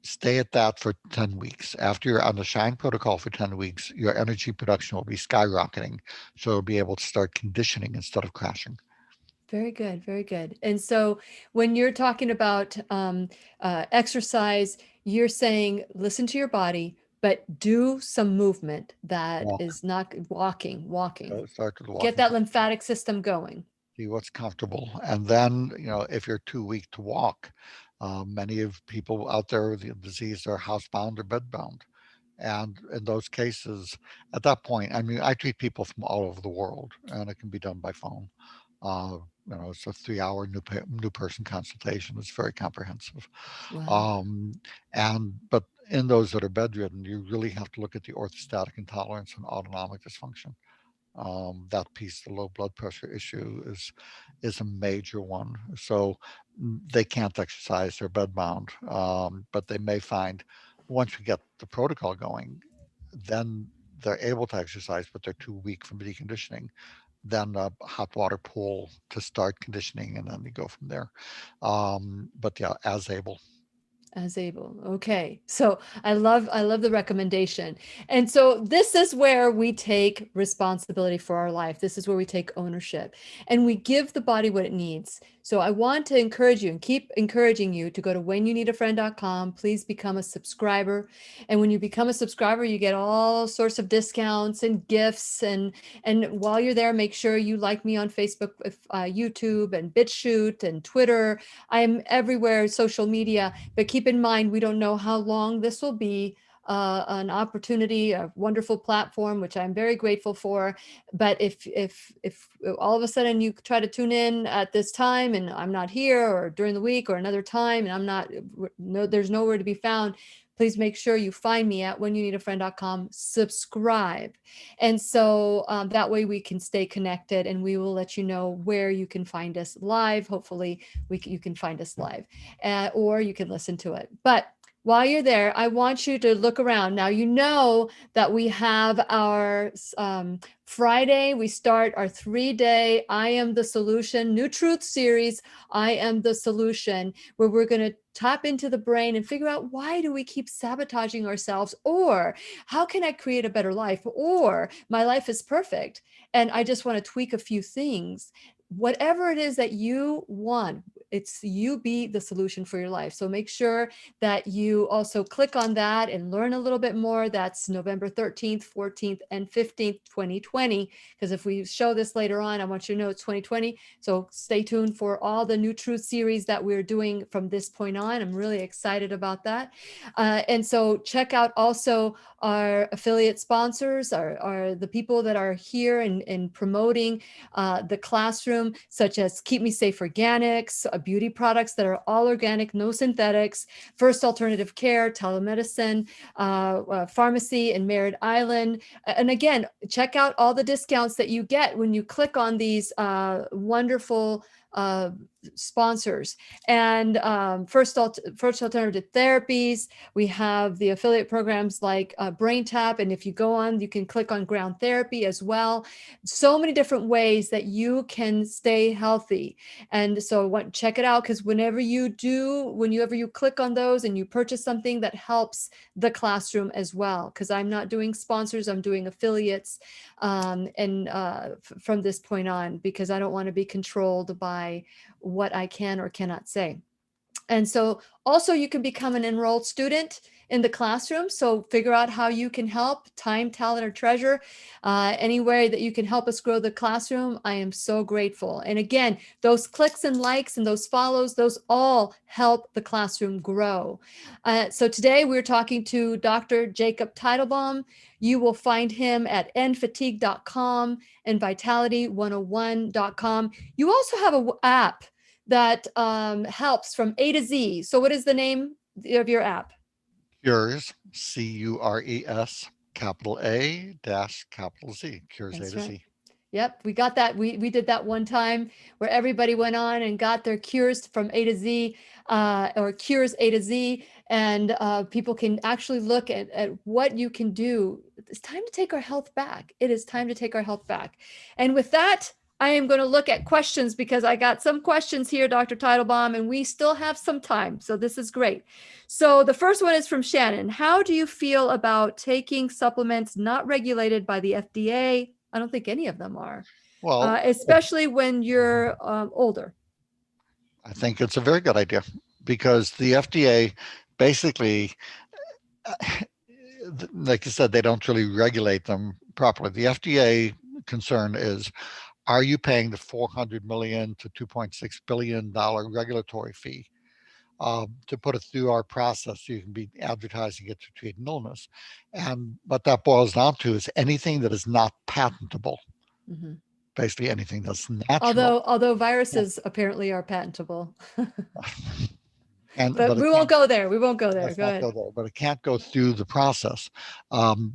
stay at that for 10 weeks. After you're on the S.H.I.N.E protocol for 10 weeks, your energy production will be skyrocketing. So you'll be able to start conditioning instead of crashing. Very good, very good. And so when you're talking about exercise, you're saying listen to your body, but do some movement that Walk. is not walking. Start with Get walking. that lymphatic system going. See what's comfortable. And then, if you're too weak to walk, many of people out there with the disease are housebound or bedbound. And in those cases, at that point, I mean, I treat people from all over the world, and it can be done by phone. Uh, it's a 3-hour new person consultation. It's very comprehensive. Wow. Um, and but in those that are bedridden, you really have to look at the orthostatic intolerance and autonomic dysfunction. That piece, the low blood pressure issue, is a major one. So they can't exercise; they're bedbound. But they may find once we get the protocol going, then they're able to exercise, but they're too weak from deconditioning. Then a hot water pool to start conditioning, and then we go from there. But yeah, as able. As able. Okay. So I love the recommendation. And so this is where we take responsibility for our life. This is where we take ownership and we give the body what it needs. So I want to encourage you and keep encouraging you to go to whenyounneedafriend.com. Please become a subscriber. And when you become a subscriber, you get all sorts of discounts and gifts. And while you're there, make sure you like me on Facebook, YouTube, and BitChute and Twitter. I am everywhere, social media, but keep in mind, we don't know how long this will be. An opportunity, a wonderful platform, which I'm very grateful for. But if all of a sudden you try to tune in at this time and I'm not here, or during the week or another time, and I'm not, no, there's nowhere to be found, please make sure you find me at whenyounneedafriend.com, subscribe. And so that way we can stay connected, and we will let you know where you can find us live. Hopefully you can find us live, or you can listen to it. But while you're there, I want you to look around. Now, you know that we have our Friday, we start our 3-day I Am the Solution New Truth series, I Am the Solution, where we're going to tap into the brain and figure out, why do we keep sabotaging ourselves? Or how can I create a better life? Or my life is perfect and I just want to tweak a few things. Whatever it is that you want, it's you be the solution for your life. So make sure that you also click on that and learn a little bit more. That's November 13th, 14th, and 15th, 2020. Because if we show this later on, I want you to know it's 2020. So stay tuned for all the New Truth series that we're doing from this point on. I'm really excited about that. And so check out also our affiliate sponsors, are the people that are here and promoting the classroom, such as Keep Me Safe Organics, beauty products that are all organic, no synthetics, First Alternative Care, telemedicine, pharmacy in Merritt Island. And again, check out all the discounts that you get when you click on these wonderful uh, sponsors. And first alternative therapies. We have the affiliate programs like Brain Tap, and if you go on, you can click on Ground Therapy as well. So many different ways that you can stay healthy. And so check it out, because whenever you click on those and you purchase something, that helps the classroom as well. Because I'm not doing sponsors, I'm doing affiliates, and from this point on, because I don't want to be controlled by what I can or cannot say. And so also you can become an enrolled student in the classroom. So figure out how you can help, time, talent, or treasure, any way that you can help us grow the classroom. I am so grateful. And again, those clicks and likes and those follows, those all help the classroom grow. So today we're talking to Dr. Jacob Teitelbaum. You will find him at endfatigue.com and vitality101.com. You also have an app that helps from A to Z. So what is the name of your app? Cures, Cures, capital A dash capital Z, Cures A That's to right. Z. Yep, we got that. We did that one time where everybody went on and got their cures from A to Z, or Cures A to Z, and people can actually look at what you can do. It's time to take our health back. It is time to take our health back. And with that, I am going to look at questions, because I got some questions here, Dr. Teitelbaum, and we still have some time. So this is great. So the first one is from Shannon. How do you feel about taking supplements not regulated by the FDA? I don't think any of them are, Well, especially when you're older. I think it's a very good idea because the FDA basically, uh, like you said, they don't really regulate them properly. The FDA concern is, are you paying the 400 million to 2.6 billion dollar regulatory fee to put it through our process so you can be advertising it to treat an illness? And what that boils down to is anything that is not patentable, Mm-hmm. basically anything that's natural. Although Yeah. viruses apparently are patentable, And but but it we won't can't. go there. We won't go there. Let's Go not ahead. go there, but it can't go through the process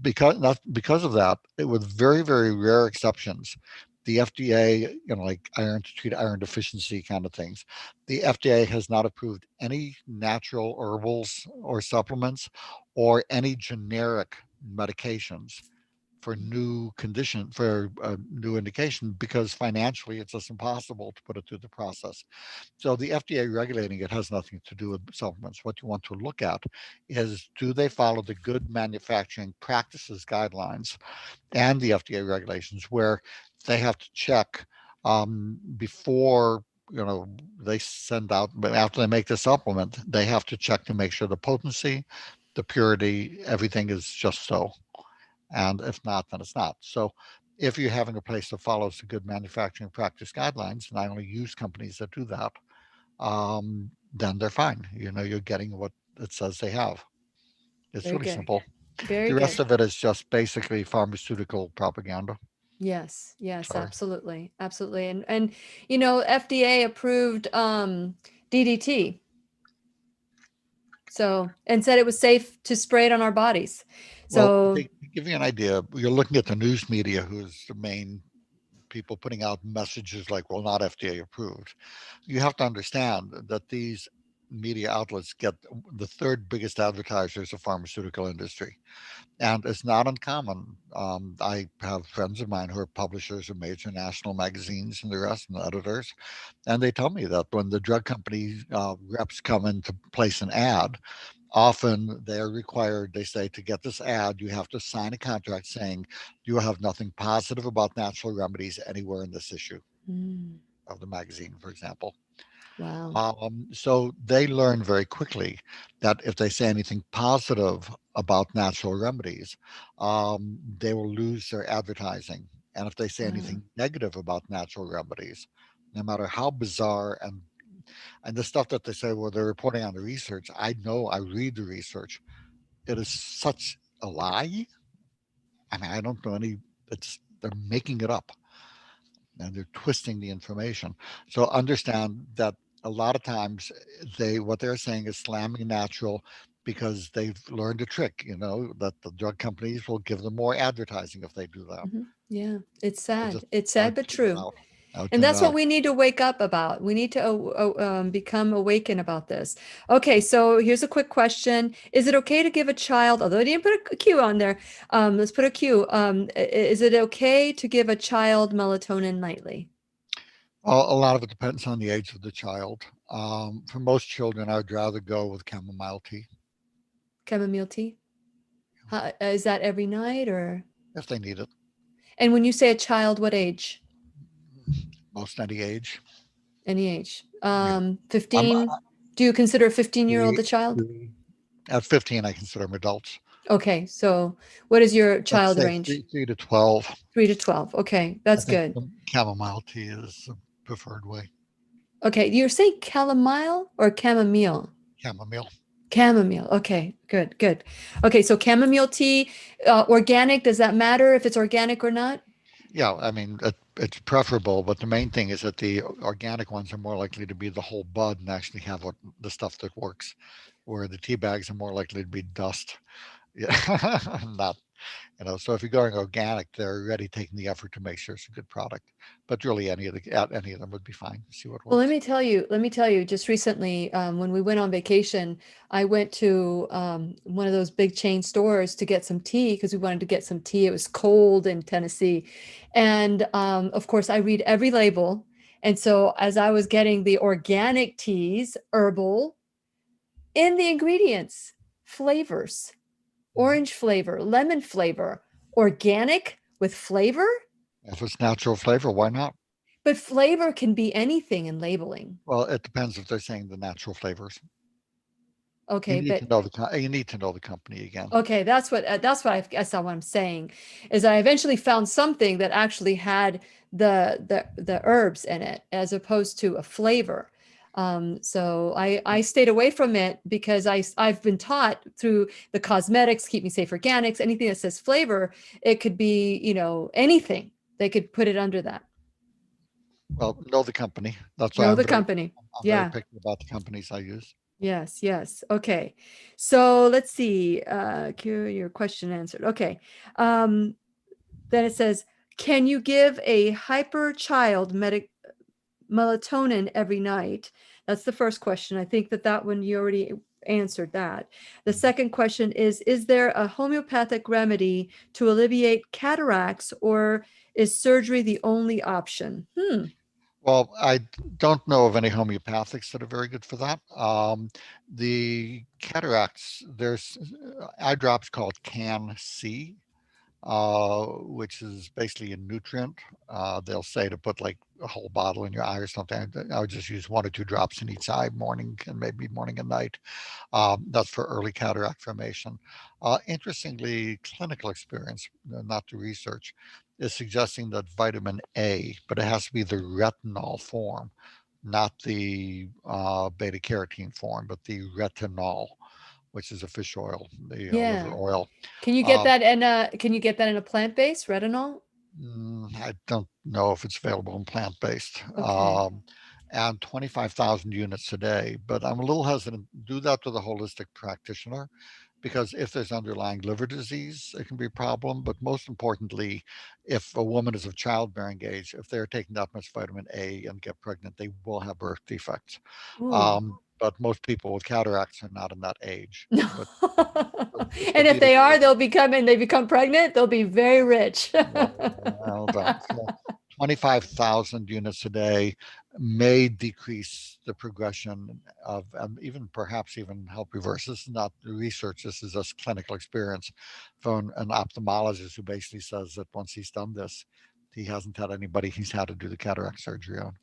because of that. With very very rare exceptions, the FDA, like iron to treat iron deficiency kind of things, the FDA has not approved any natural herbals or supplements or any generic medications for new condition for a new indication because financially it's just impossible to put it through the process. So the FDA regulating it has nothing to do with supplements. What you want to look at is, do they follow the good manufacturing practices guidelines and the FDA regulations, where they have to check before they send out, but after they make the supplement, they have to check to make sure the potency, the purity, everything is just so. And if not, then it's not. So if you're having a place that follows the good manufacturing practice guidelines, and I only use companies that do that, then they're fine. You're getting what it says they have. It's Very really good. simple. Very The rest good. of it is just basically pharmaceutical propaganda. Yes, yes, Sorry. absolutely. Absolutely. And FDA approved DDT. So, and said it was safe to spray it on our bodies. Well, So, to give you an idea, you're looking at the news media, who's the main people putting out messages like, well, not FDA approved. You have to understand that these media outlets get the third biggest advertisers of pharmaceutical industry. And it's not uncommon. I have friends of mine who are publishers of major national magazines and the rest, and editors, and they tell me that when the drug company reps come in to place an ad, often they're required, they say, to get this ad, you have to sign a contract saying you have nothing positive about natural remedies anywhere in this issue mm, of the magazine, for example. wow. So they learn very quickly that if they say anything positive about natural remedies, they will lose their advertising. And if they say Wow. anything negative about natural remedies, no matter how bizarre and the stuff that they say, well, they're reporting on the research. I know, I read the research. It is such a lie. I mean, I don't know any. They're making it up and they're twisting the information. So understand that a lot of times what they're saying is slamming natural because they've learned a trick, that the drug companies will give them more advertising if they do that. Yeah, it's They sad. just It's sad aren't but figured true. out. Out And and that's what out. we need to wake up about. We need to become awakened about this. Okay, so here's a quick question. Is it okay to give a child, although I didn't put a Q on there, let's put a Q. Is it okay to give a child melatonin nightly? A lot of it depends on the age of the child. For most children, I would rather go with chamomile tea Chamomile tea? Is that every night or? if they need it. And when you say a child, what age? Most any age. Any age? Yeah. I'm 15? Do you consider a 15-year-old three, a child? at 15. I consider them adults. Okay, so what is your Let's child say range? 3 to 12. 3 to 12. Okay, I that's think good. the chamomile tea is the preferred way. Okay, you're saying chamomile or chamomile? Chamomile. Chamomile. Okay, good, good. Okay, so chamomile tea, organic, does that matter if it's organic or not? Yeah, I mean, it's preferable, but the main thing is that the organic ones are more likely to be the whole bud and actually have the stuff that works, where the tea bags are more likely to be dust. Yeah, not, so if you're going organic, they're already taking the effort to make sure it's a good product. But really, any of them would be fine. See what Well, works. let me tell you, just recently, when we went on vacation, I went to one of those big chain stores to get some tea because we wanted to get some tea. It was cold in Tennessee. And of course, I read every label. And so as I was getting the organic teas, herbal, in the ingredients, flavors, Mhm. orange flavor, lemon flavor, organic with flavor. If it's natural flavor, why not? But flavor can be anything in labeling. Well, it depends if they're saying the natural flavors. You Okay, need to but know you need to know the company again. okay, that's what I guess what I'm saying is I eventually found something that actually had the herbs in it as opposed to a flavor. So I stayed away from it because I've been taught through the cosmetics, keep me safe organics, anything that says flavor, it could be, anything. They could put it under that. Well, know the company. That's why Know the company. I'm very Yeah. picky about the companies I use. Yes, yes. Okay. So let's see. Cure your question answered. Okay. Um, then it says, can you give a hyper child melatonin every night? That's the first question. I think that one you already answered that. The Mhm. second question is there a homeopathic remedy to alleviate cataracts or is surgery the only option? Well, I don't know of any homeopathics that are very good for that. The cataracts, there's eye drops called Can-C, which is basically a nutrient. They'll say to put like a whole bottle in your eye or something. I would just use 1 or 2 drops in each eye, morning and maybe morning and night. That's for early cataract formation. Interestingly, clinical experience, not the research, is suggesting that vitamin A, but it has to be the retinol form, not the beta carotene form, but the retinol, which is a fish oil, the liver Yeah. oil. Can you get Uh, that can you get that in a plant-based retinol? I don't know if it's available in plant-based. Okay. And 25,000 units a day, but I'm a little hesitant to do that with a holistic practitioner because if there's underlying liver disease, it can be a problem. But most importantly, if a woman is of childbearing age, if they're taking that much vitamin A and get pregnant, they will have birth defects. Ooh. But most people with cataracts are not in that age. No. But this And would if be the they are, way. they become pregnant, they'll be very rich. Well done. So 25,000 units a day may decrease the progression of, even perhaps even help reverse. This is not the research, this is just clinical experience from an ophthalmologist who basically says that once he's done this, he hasn't had anybody he's had to do the cataract surgery on.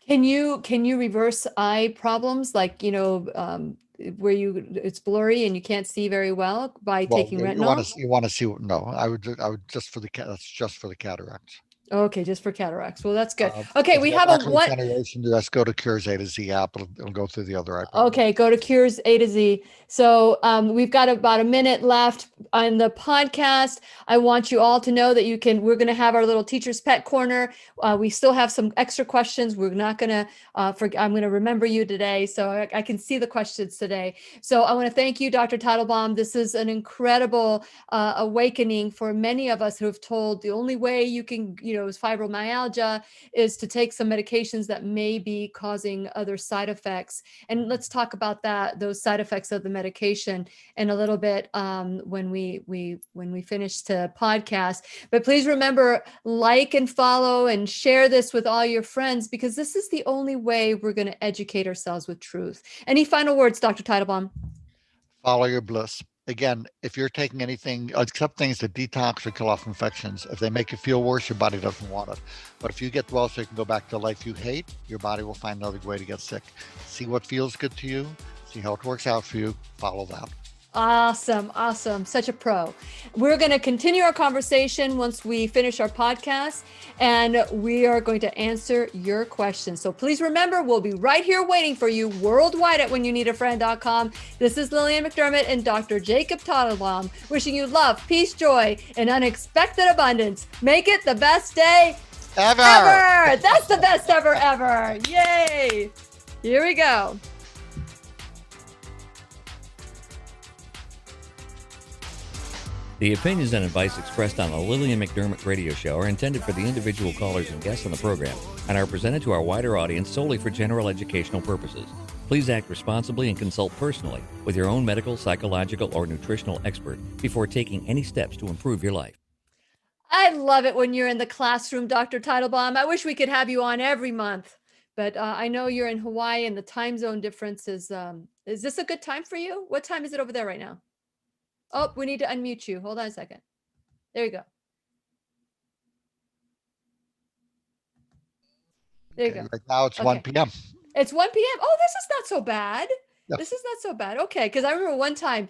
Can you reverse eye problems like, where it's blurry and you can't see very well by Well, taking you want retinol? to see, no, I would just for that's just for the cataracts. Okay, just for cataracts. Well, that's good. Okay, If we you have have a macular what? degeneration, just go to Cure's A to Z app. It'll go through the other eye problems. Okay, go to Cures A to Z. So we've got about a minute left on the podcast. I want you all to know that we're going to have our little teacher's pet corner. We still have some extra questions. We're not going to, I'm going to remember you today. So I can see the questions today. So I want to thank you, Dr. Teitelbaum. This is an incredible awakening for many of us who have told the only way you can, is fibromyalgia, is to take some medications that may be causing other side effects. And let's talk about those side effects of the medication in a little bit when we finish the podcast. But please remember, like and follow and share this with all your friends, because this is the only way we're going to educate ourselves with truth. Any final words, Dr. Teitelbaum? Follow your bliss. Again, if you're taking anything except things that detox or kill off infections, if they make you feel worse, your body doesn't want it. But if you get well so you can go back to a life you hate, your body will find another way to get sick. See what feels good to you, see how it works out for you, follow that. Awesome. Such a pro. We're going to continue our conversation once we finish our podcast, and we are going to answer your questions. So please remember, we'll be right here waiting for you worldwide at whenyouneedafriend.com. This is Lillian McDermott and Dr. Jacob Teitelbaum wishing you love, peace, joy, and unexpected abundance. Make it the best day Ever. That's the best ever. Yay. Here we go. The opinions and advice expressed on the Lillian McDermott radio show are intended for the individual callers and guests on the program and are presented to our wider audience solely for general educational purposes. Please act responsibly and consult personally with your own medical, psychological, or nutritional expert before taking any steps to improve your life. I love it when you're in the classroom, Dr. Teitelbaum. I wish we could have you on every month, but I know you're in Hawaii and the time zone difference is this a good time for you? What time is it over there right now? Oh, we need to unmute you. Hold on a second. There you go. There you go. Right now it's 1 p.m. It's 1 p.m. Oh, this is not so bad. Yeah. This is not so bad. Okay. Because I remember one time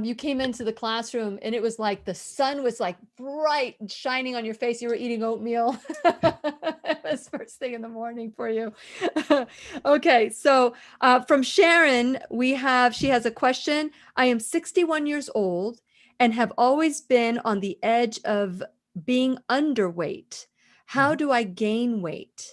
you came into the classroom and it was like the sun was like bright and shining on your face. You were eating oatmeal. It was first thing in the morning for you. Okay. So from Sharon, she has a question. I am 61 years old and have always been on the edge of being underweight. How do I gain weight?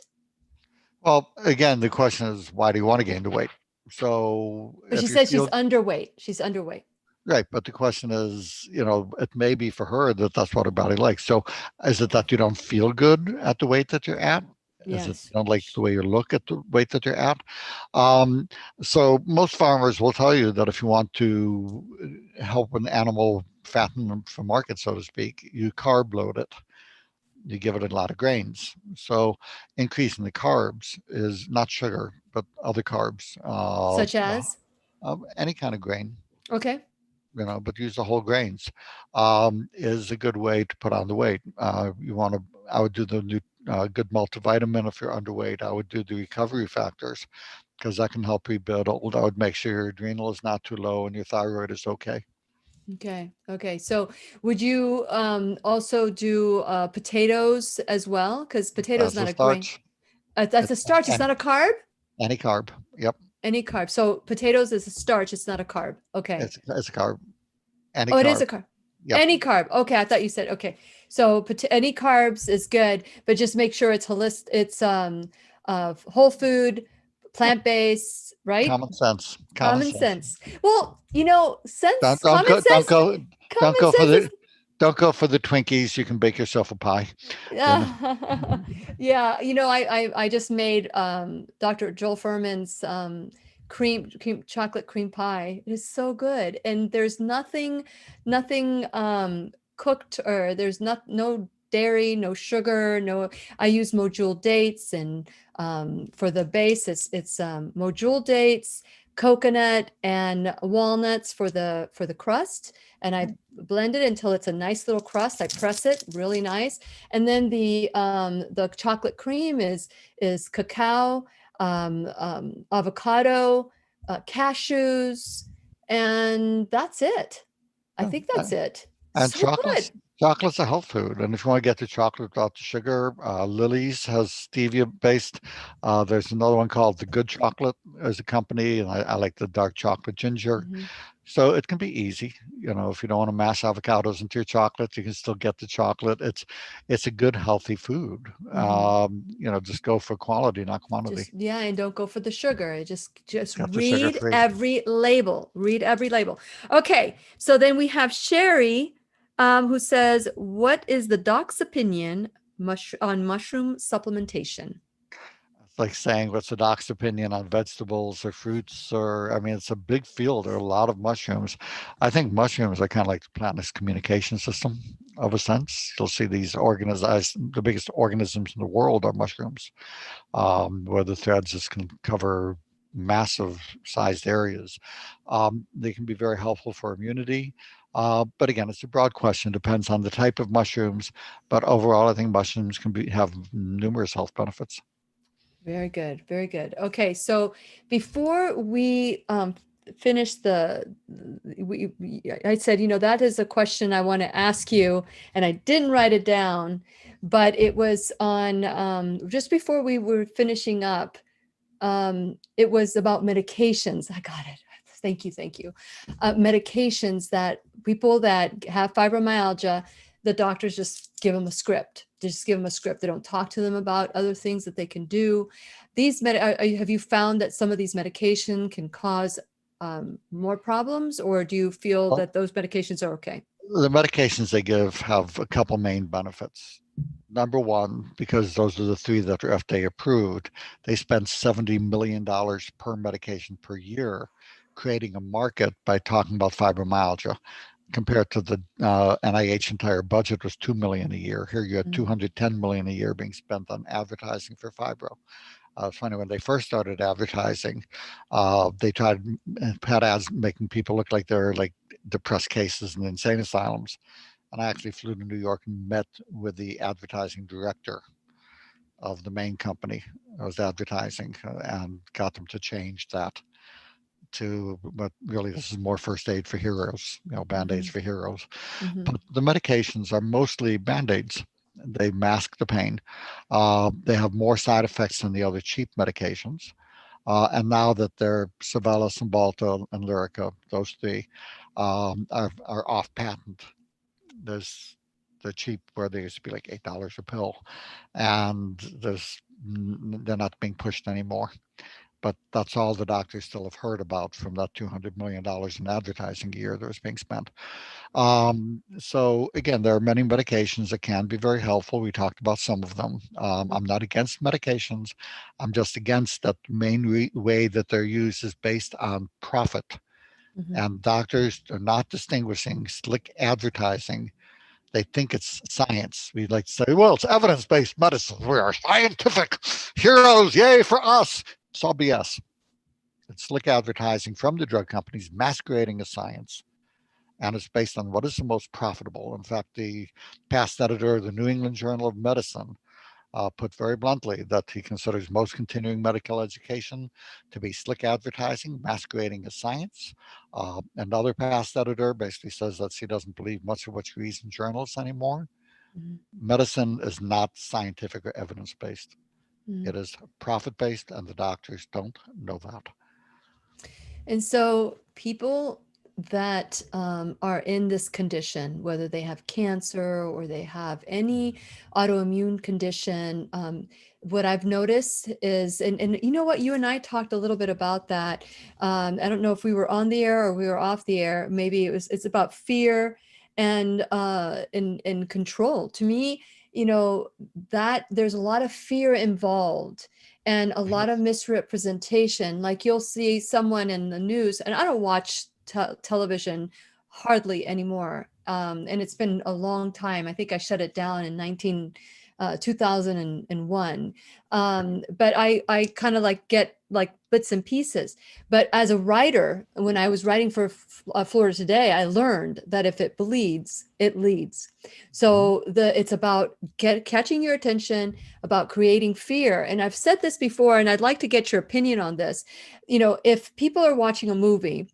Well, again, the question is, why do you want to gain the weight? So but she says she's underweight. She's underweight. Right. But the question is, it may be for her that's what her body likes. So is it that you don't feel good at the weight that you're at? Yes. Is it you don't like the way you look at the weight that you're at? So most farmers will tell you that if you want to help an animal fatten for market, so to speak, you carb load it. You give it a lot of grains. So increasing the carbs is not sugar, but other carbs. Such as? Any kind of grain. Okay. But use the whole grains is a good way to put on the weight. I would do the good multivitamin if you're underweight. I would do the recovery factors because that can help rebuild. I would make sure your adrenal is not too low and your thyroid is okay. Okay. So would you also do potatoes as well? Because potatoes not a grain. That's a starch. It's not a carb? Any carb. Yep. Any carb. So potatoes is a starch. It's not a carb. Okay. It's a carb. Any carb. It is a carb. Yep. Any carb. Okay. I thought you said, okay. So any carbs is good, but just make sure it's holistic. It's whole food, plant-based, right? Common sense. Well, sense. Don't go for the Twinkies. You can bake yourself a pie. Yeah. I just made Dr. Joel Furman's cream chocolate cream pie. It is so good. And there's nothing cooked, or there's no dairy, no sugar, I use Mojule dates, and for the base it's Mojule dates, coconut, and walnuts for the crust, and I blend it until it's a nice little crust. I press it really nice, and then the chocolate cream is cacao, avocado, cashews, and that's it. I think that's it. And so chocolate's a health food. And if you want to get the chocolate without the sugar, Lily's has stevia based. There's another one called The Good Chocolate as a company. And I like the dark chocolate ginger. Mm-hmm. So it can be easy. If you don't want to mash avocados into your chocolate, you can still get the chocolate. It's a good, healthy food. Mm-hmm. Just go for quality, not quantity. And don't go for the sugar. Just read every label. Read every label. Okay. So then we have Sherry, who says, what is the doc's opinion mushroom supplementation? It's like saying, what's the doc's opinion on vegetables or fruits? Or, I mean, it's a big field. There are a lot of mushrooms. I think mushrooms are kind of like the plant's communication system of a sense. You'll see these organized, the biggest organisms in the world are mushrooms, where the threads just can cover massive sized areas. They can be very helpful for immunity. But again, it's a broad question, depends on the type of mushrooms. But overall, I think mushrooms can have numerous health benefits. Very good. Very good. Okay. So before we finish I said, that is a question I want to ask you, and I didn't write it down, but it was on just before we were finishing up. It was about medications. I got it. Thank you. Thank you. Medications that people that have fibromyalgia, the doctors just give them a script. They just give them a script. They don't talk to them about other things that they can do. Have you found that some of these medication can cause more problems, or do you feel Well, that those medications are okay? the medications they give have a couple main benefits. Number one, because those are the three that are FDA approved, they spend $70 million per medication per year creating a market by talking about fibromyalgia. Compared to the NIH entire budget was 2 million a year. Here you had 210 million a year being spent on advertising for fibro. It's funny, when they first started advertising, they had ads making people look like they're like depressed cases in insane asylums. And I actually flew to New York and met with the advertising director of the main company I was advertising, and got them to change that to, but really this is more first aid for heroes, band-aids for heroes. Mm-hmm. But the medications are mostly band-aids. They mask the pain. They have more side effects than the other cheap medications. And now that they're Sibella, Cymbalta, and Lyrica, those three, are off patent. There's the cheap, where they used to be like $8 a pill, and they're not being pushed anymore. But that's all the doctors still have heard about from that $200 million in advertising a year that was being spent. So again, there are many medications that can be very helpful. We talked about some of them. I'm not against medications. I'm just against that main way that they're used is based on profit. Mm-hmm. And doctors are not distinguishing slick advertising. They think it's science. We like to say, well, it's evidence-based medicine. We are scientific heroes. Yay for us. It's all BS. It's slick advertising from the drug companies masquerading as science. And it's based on what is the most profitable. In fact, the past editor of the New England Journal of Medicine put very bluntly that he considers most continuing medical education to be slick advertising masquerading as science. Another past editor basically says that he doesn't believe much of what he reads in journals anymore. Mm-hmm. Medicine is not scientific or evidence-based. Mm-hmm. It is profit-based, and the doctors don't know that. And so people that are in this condition, whether they have cancer or they have any autoimmune condition, what I've noticed is, and you know what, you and I talked a little bit about that. I don't know if we were on the air or we were off the air. Maybe it's about fear and control. To me, that there's a lot of fear involved and a lot of misrepresentation. Like you'll see someone in the news, and I don't watch television hardly anymore. And it's been a long time. I think I shut it down in 2001. But I kind of like get like bits and pieces. But as a writer, when I was writing for Florida Today, I learned that if it bleeds, it leads. So it's about catching your attention, about creating fear. And I've said this before, and I'd like to get your opinion on this. If people are watching a movie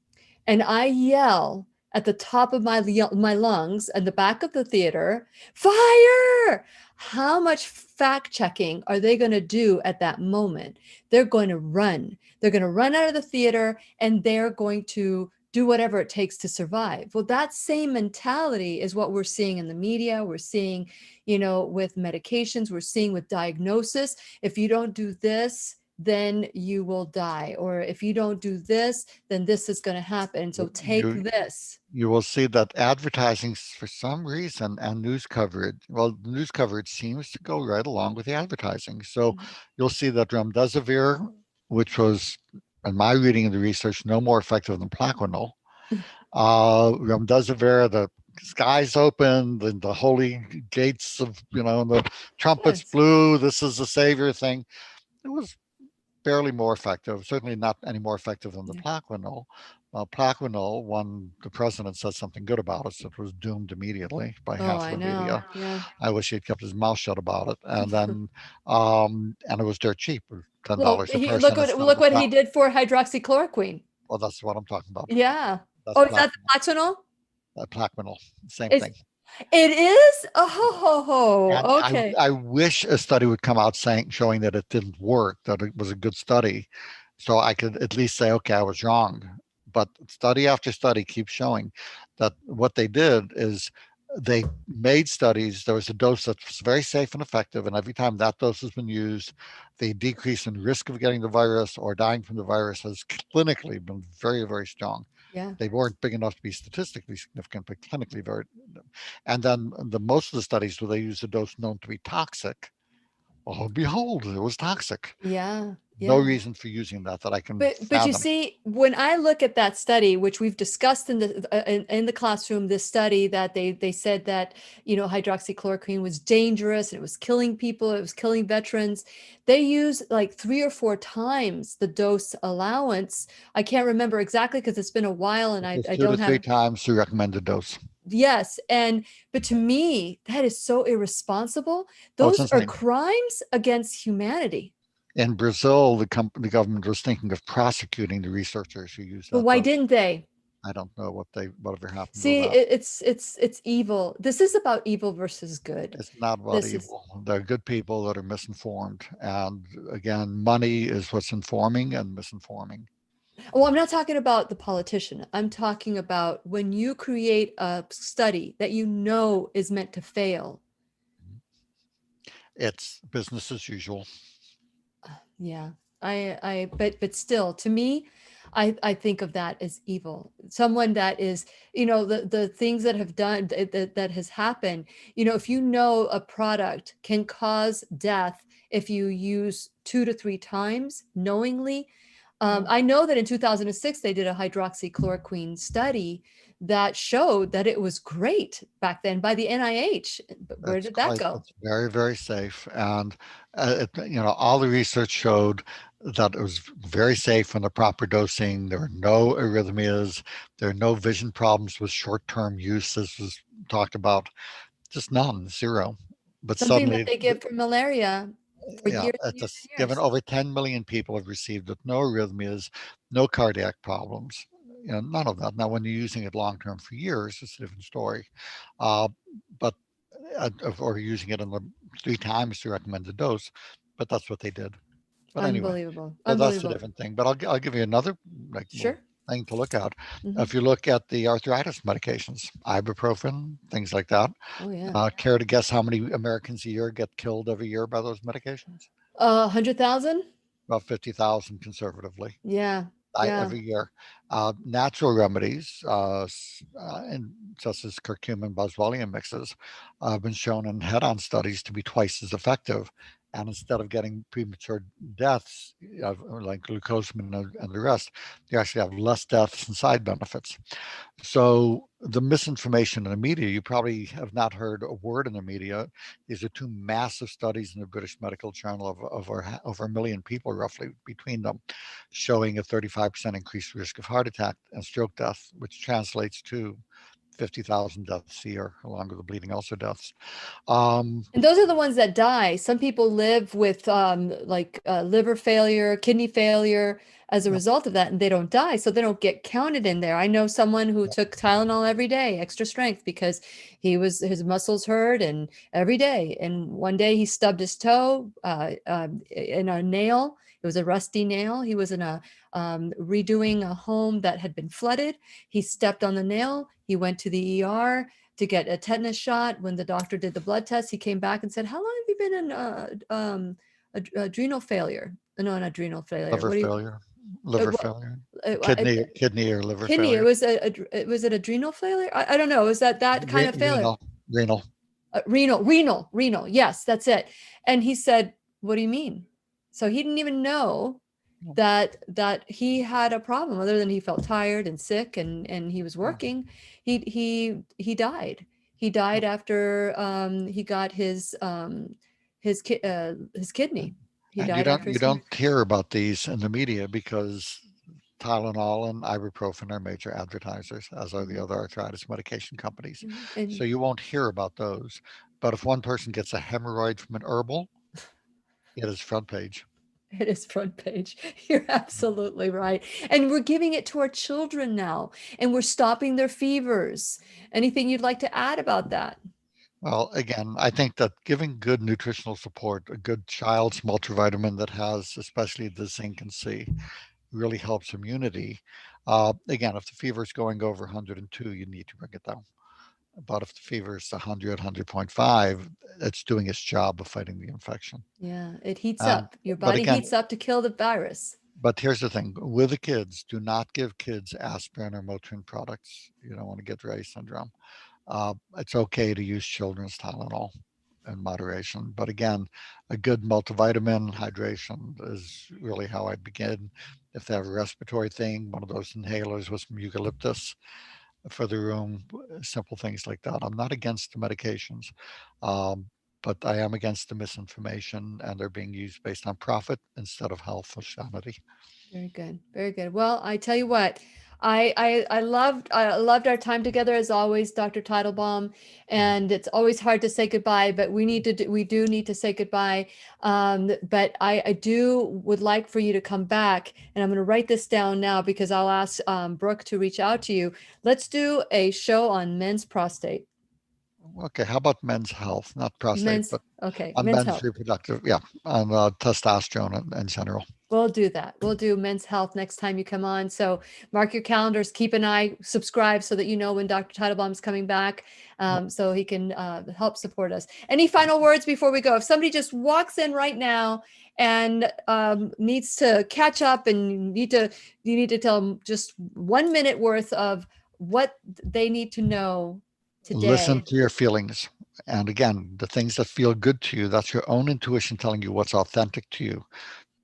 and I yell at the top of my lungs at the back of the theater, fire! How much fact checking are they going to do at that moment? They're going to run. They're going to run out of the theater, and they're going to do whatever it takes to survive. Well, that same mentality is what we're seeing in the media. We're seeing, with medications, we're seeing with diagnosis. If you don't do this, then you will die. Or if you don't do this, then this is going to happen. So take You this. you will see that advertising, for some reason, and news coverage, well, the news coverage seems to go right along with the advertising. So Mhm. you'll see that remdesivir, which was, in my reading of the research, no more effective than Plaquenil. Remdesivir, the skies opened, the holy gates of, the trumpets Yes. blew. This is the savior thing. It was barely more effective, certainly not any more effective than the Yeah. Plaquenil. Plaquenil, when the president said something good about us, it was doomed immediately by Oh, half of I the know. media. Yeah. I wish he'd kept his mouth shut about it. And then, and it was dirt cheap, $10 Well, a he person instead of look a what he pound. did for hydroxychloroquine. Well, that's what I'm talking about. Yeah. That's Oh, is that the Plaquenil. Platinum? Plaquenil, same Is thing. it is? Oh, ho, And ho. I, Okay. I wish a study would come out showing that it didn't work, that it was a good study, so I could at least say, okay, I was wrong. But study after study keeps showing that what they did is they made studies. There was a dose that's very safe and effective, and every time that dose has been used, the decrease in risk of getting the virus or dying from the virus has clinically been very, very strong. Yeah. They weren't big enough to be statistically significant, but clinically very. And then most of the studies where they used a dose known to be toxic, oh behold, it was toxic. Yeah. No Yeah. reason for using that I can But you fathom. see, when I look at that study, which we've discussed in the classroom, this study that they said that hydroxychloroquine was dangerous and it was killing people, it was killing veterans. They use like 3 or 4 times the dose allowance. I can't remember exactly because it's been a while and It I was two to don't three have. times the recommended dose. Yes, but to me, that is so irresponsible. Oh, it's Those are insane. crimes against humanity. In Brazil, the government was thinking of prosecuting the researchers who used But that why dose. didn't they? I don't know whatever happened to See, that. it's evil. This is about evil versus good. It's not about This is, evil. They're good people that are misinformed. And again, money is what's informing and misinforming. well, I'm not talking about the politician. I'm talking about when you create a study that you know is meant to fail. It's business as usual. Yeah. But still, to me, I think of that as evil. Someone that is, the things that have done that has happened, if you know a product can cause death if you use 2 to 3 times knowingly. Yeah. I know that in 2006 they did a hydroxychloroquine study that showed that it was great back then by the NIH. But where did that go? It's very, very safe. And, all the research showed that it was very safe in the proper dosing. There were no arrhythmias. There are no vision problems with short-term use, as was talked about. Just none, zero. But Something that suddenly, they give for malaria for yeah, years and it's years just and given years. over 10 million people have received it, no arrhythmias, no cardiac problems, none of that. Now, when you're using it long term for years, it's a different story. Uh, but or using it in the 3 times the recommended dose, but that's what they did. But anyway, Unbelievable. so that's a Unbelievable. different thing. But I'll give you another like little Sure. thing to look at. Hmm. If you look at the arthritis medications, ibuprofen, things like that. Oh yeah. Care to guess how many Americans a year get killed every year by those medications? 100,000. About 50,000 conservatively Yeah. die Yeah. every year. Natural remedies, and such as curcumin boswellium mixes, have been shown in head-on studies to be twice as effective. And instead of getting premature deaths, like glucosamine and the rest, you actually have less deaths and side benefits. So the misinformation in the media, you probably have not heard a word in the media. These are two massive studies in the British Medical Journal of over 1 million people, roughly between them, showing a 35% increased risk of heart attack and stroke death, which translates to 50,000 deaths a year, along with the bleeding ulcer deaths. Um, And those are the ones that die. Some people live with liver failure, kidney failure as a yeah, result of that, and they don't die, so they don't get counted in there. I know someone who yeah, took Tylenol every day, extra strength, because his muscles hurt, and every day. And one day he stubbed his toe in a nail. It was a rusty nail. He was in a redoing a home that had been flooded. He stepped on the nail. He went to the ER to get a tetanus shot. When the doctor did the blood test, he came back and said, "How long have you been in adrenal failure?" No, not adrenal failure. Liver What do you? failure, liver What? failure, Uh, I, kidney or liver Kidney. It failure. was was it adrenal failure? I don't know. Is that kind of failure? Renal. Renal. Yes, that's it. And he said, "What do you mean?" So he didn't even know that he had a problem other than he felt tired and sick and he was working. He died. He died after he got his kidney. He And died after you his kidney. don't hear about these in the media because Tylenol and ibuprofen are major advertisers, as are the other arthritis medication companies. So And you won't hear about those. But if one person gets a hemorrhoid from an herbal, it is front page. it is front page. You're absolutely right. And we're giving it to our children now, and we're stopping their fevers. Anything you'd like to add about that? Well, again, I think that giving good nutritional support, a good child's multivitamin that has especially the zinc and C, really helps immunity. Again, if the fever is going over 102, you need to bring it down. But if the fever is 100, 100.5, it's doing its job of fighting the infection. Yeah, it heats And up. Your but body again, heats up to kill the virus. but here's the thing with the kids: do not give kids aspirin or Motrin products. You don't want to get Raynaud's syndrome. It's okay to use children's Tylenol in moderation, but again, a good multivitamin hydration is really how I begin. If they have a respiratory thing, one of those inhalers with some eucalyptus for the room, simple things like that. I'm not against the medications, um, but I am against the misinformation, and they're being used based on profit instead of health or sanity. Very good. Very good. Well, I tell you what, I loved our time together as always, Dr. Teitelbaum, and it's always hard to say goodbye, but we do need to say goodbye. But I do would like for you to come back, and I'm going to write this down now because I'll ask Brooke to reach out to you. Let's do a show on men's prostate. Okay, how about men's health, not prostate, Men's but okay, on men's men's health. reproductive, yeah, on testosterone in general. We'll do that. We'll do men's health next time you come on. So mark your calendars, keep an eye, subscribe so that you know when Dr. Teitelbaum is coming back, so he can help support us. Any final words before we go? If somebody just walks in right now and needs to catch up and you need to tell them just 1 minute worth of what they need to know Listen today. to your feelings. And again, the things that feel good to you, that's your own intuition telling you what's authentic to you.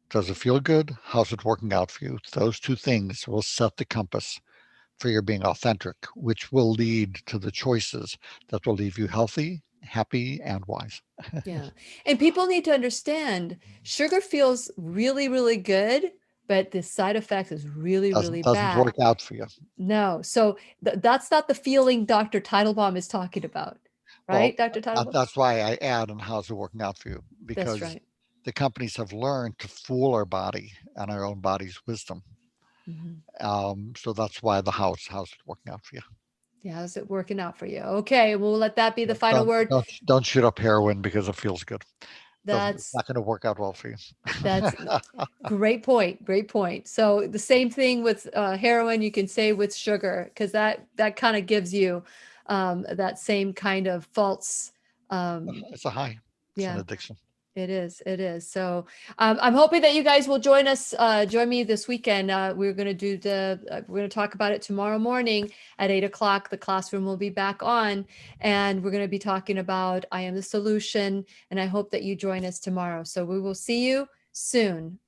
Does it feel good? How's it working out for you? Those two things will set the compass for your being authentic, which will lead to the choices that will leave you healthy, happy, and wise. Yeah. And people need to understand sugar feels really, really good, but the side effect is really, really Doesn't bad. work out for you. No. So that's not the feeling Dr. Teitelbaum is talking about, Well, right, Dr. Teitelbaum? that's why I add and how's it working out for you? That's Because right. the companies have learned to fool our body and our own body's wisdom. Mhm. So that's why how's it working out for you? Yeah, how's it working out for you? Okay, we'll let that be the Don't final word. don't shoot up heroin because it feels good. It's That's not going to work out well for you. that's great point. Great point. So the same thing with heroin, you can say with sugar, because that kind of gives you that same kind of false. It's a high. It's an Yeah, addiction. it is. It is. So I'm hoping that you guys will join me this weekend. We're going to talk about it tomorrow morning at 8 o'clock. The classroom will be back on, and we're going to be talking about I Am the Solution. And I hope that you join us tomorrow. So we will see you soon.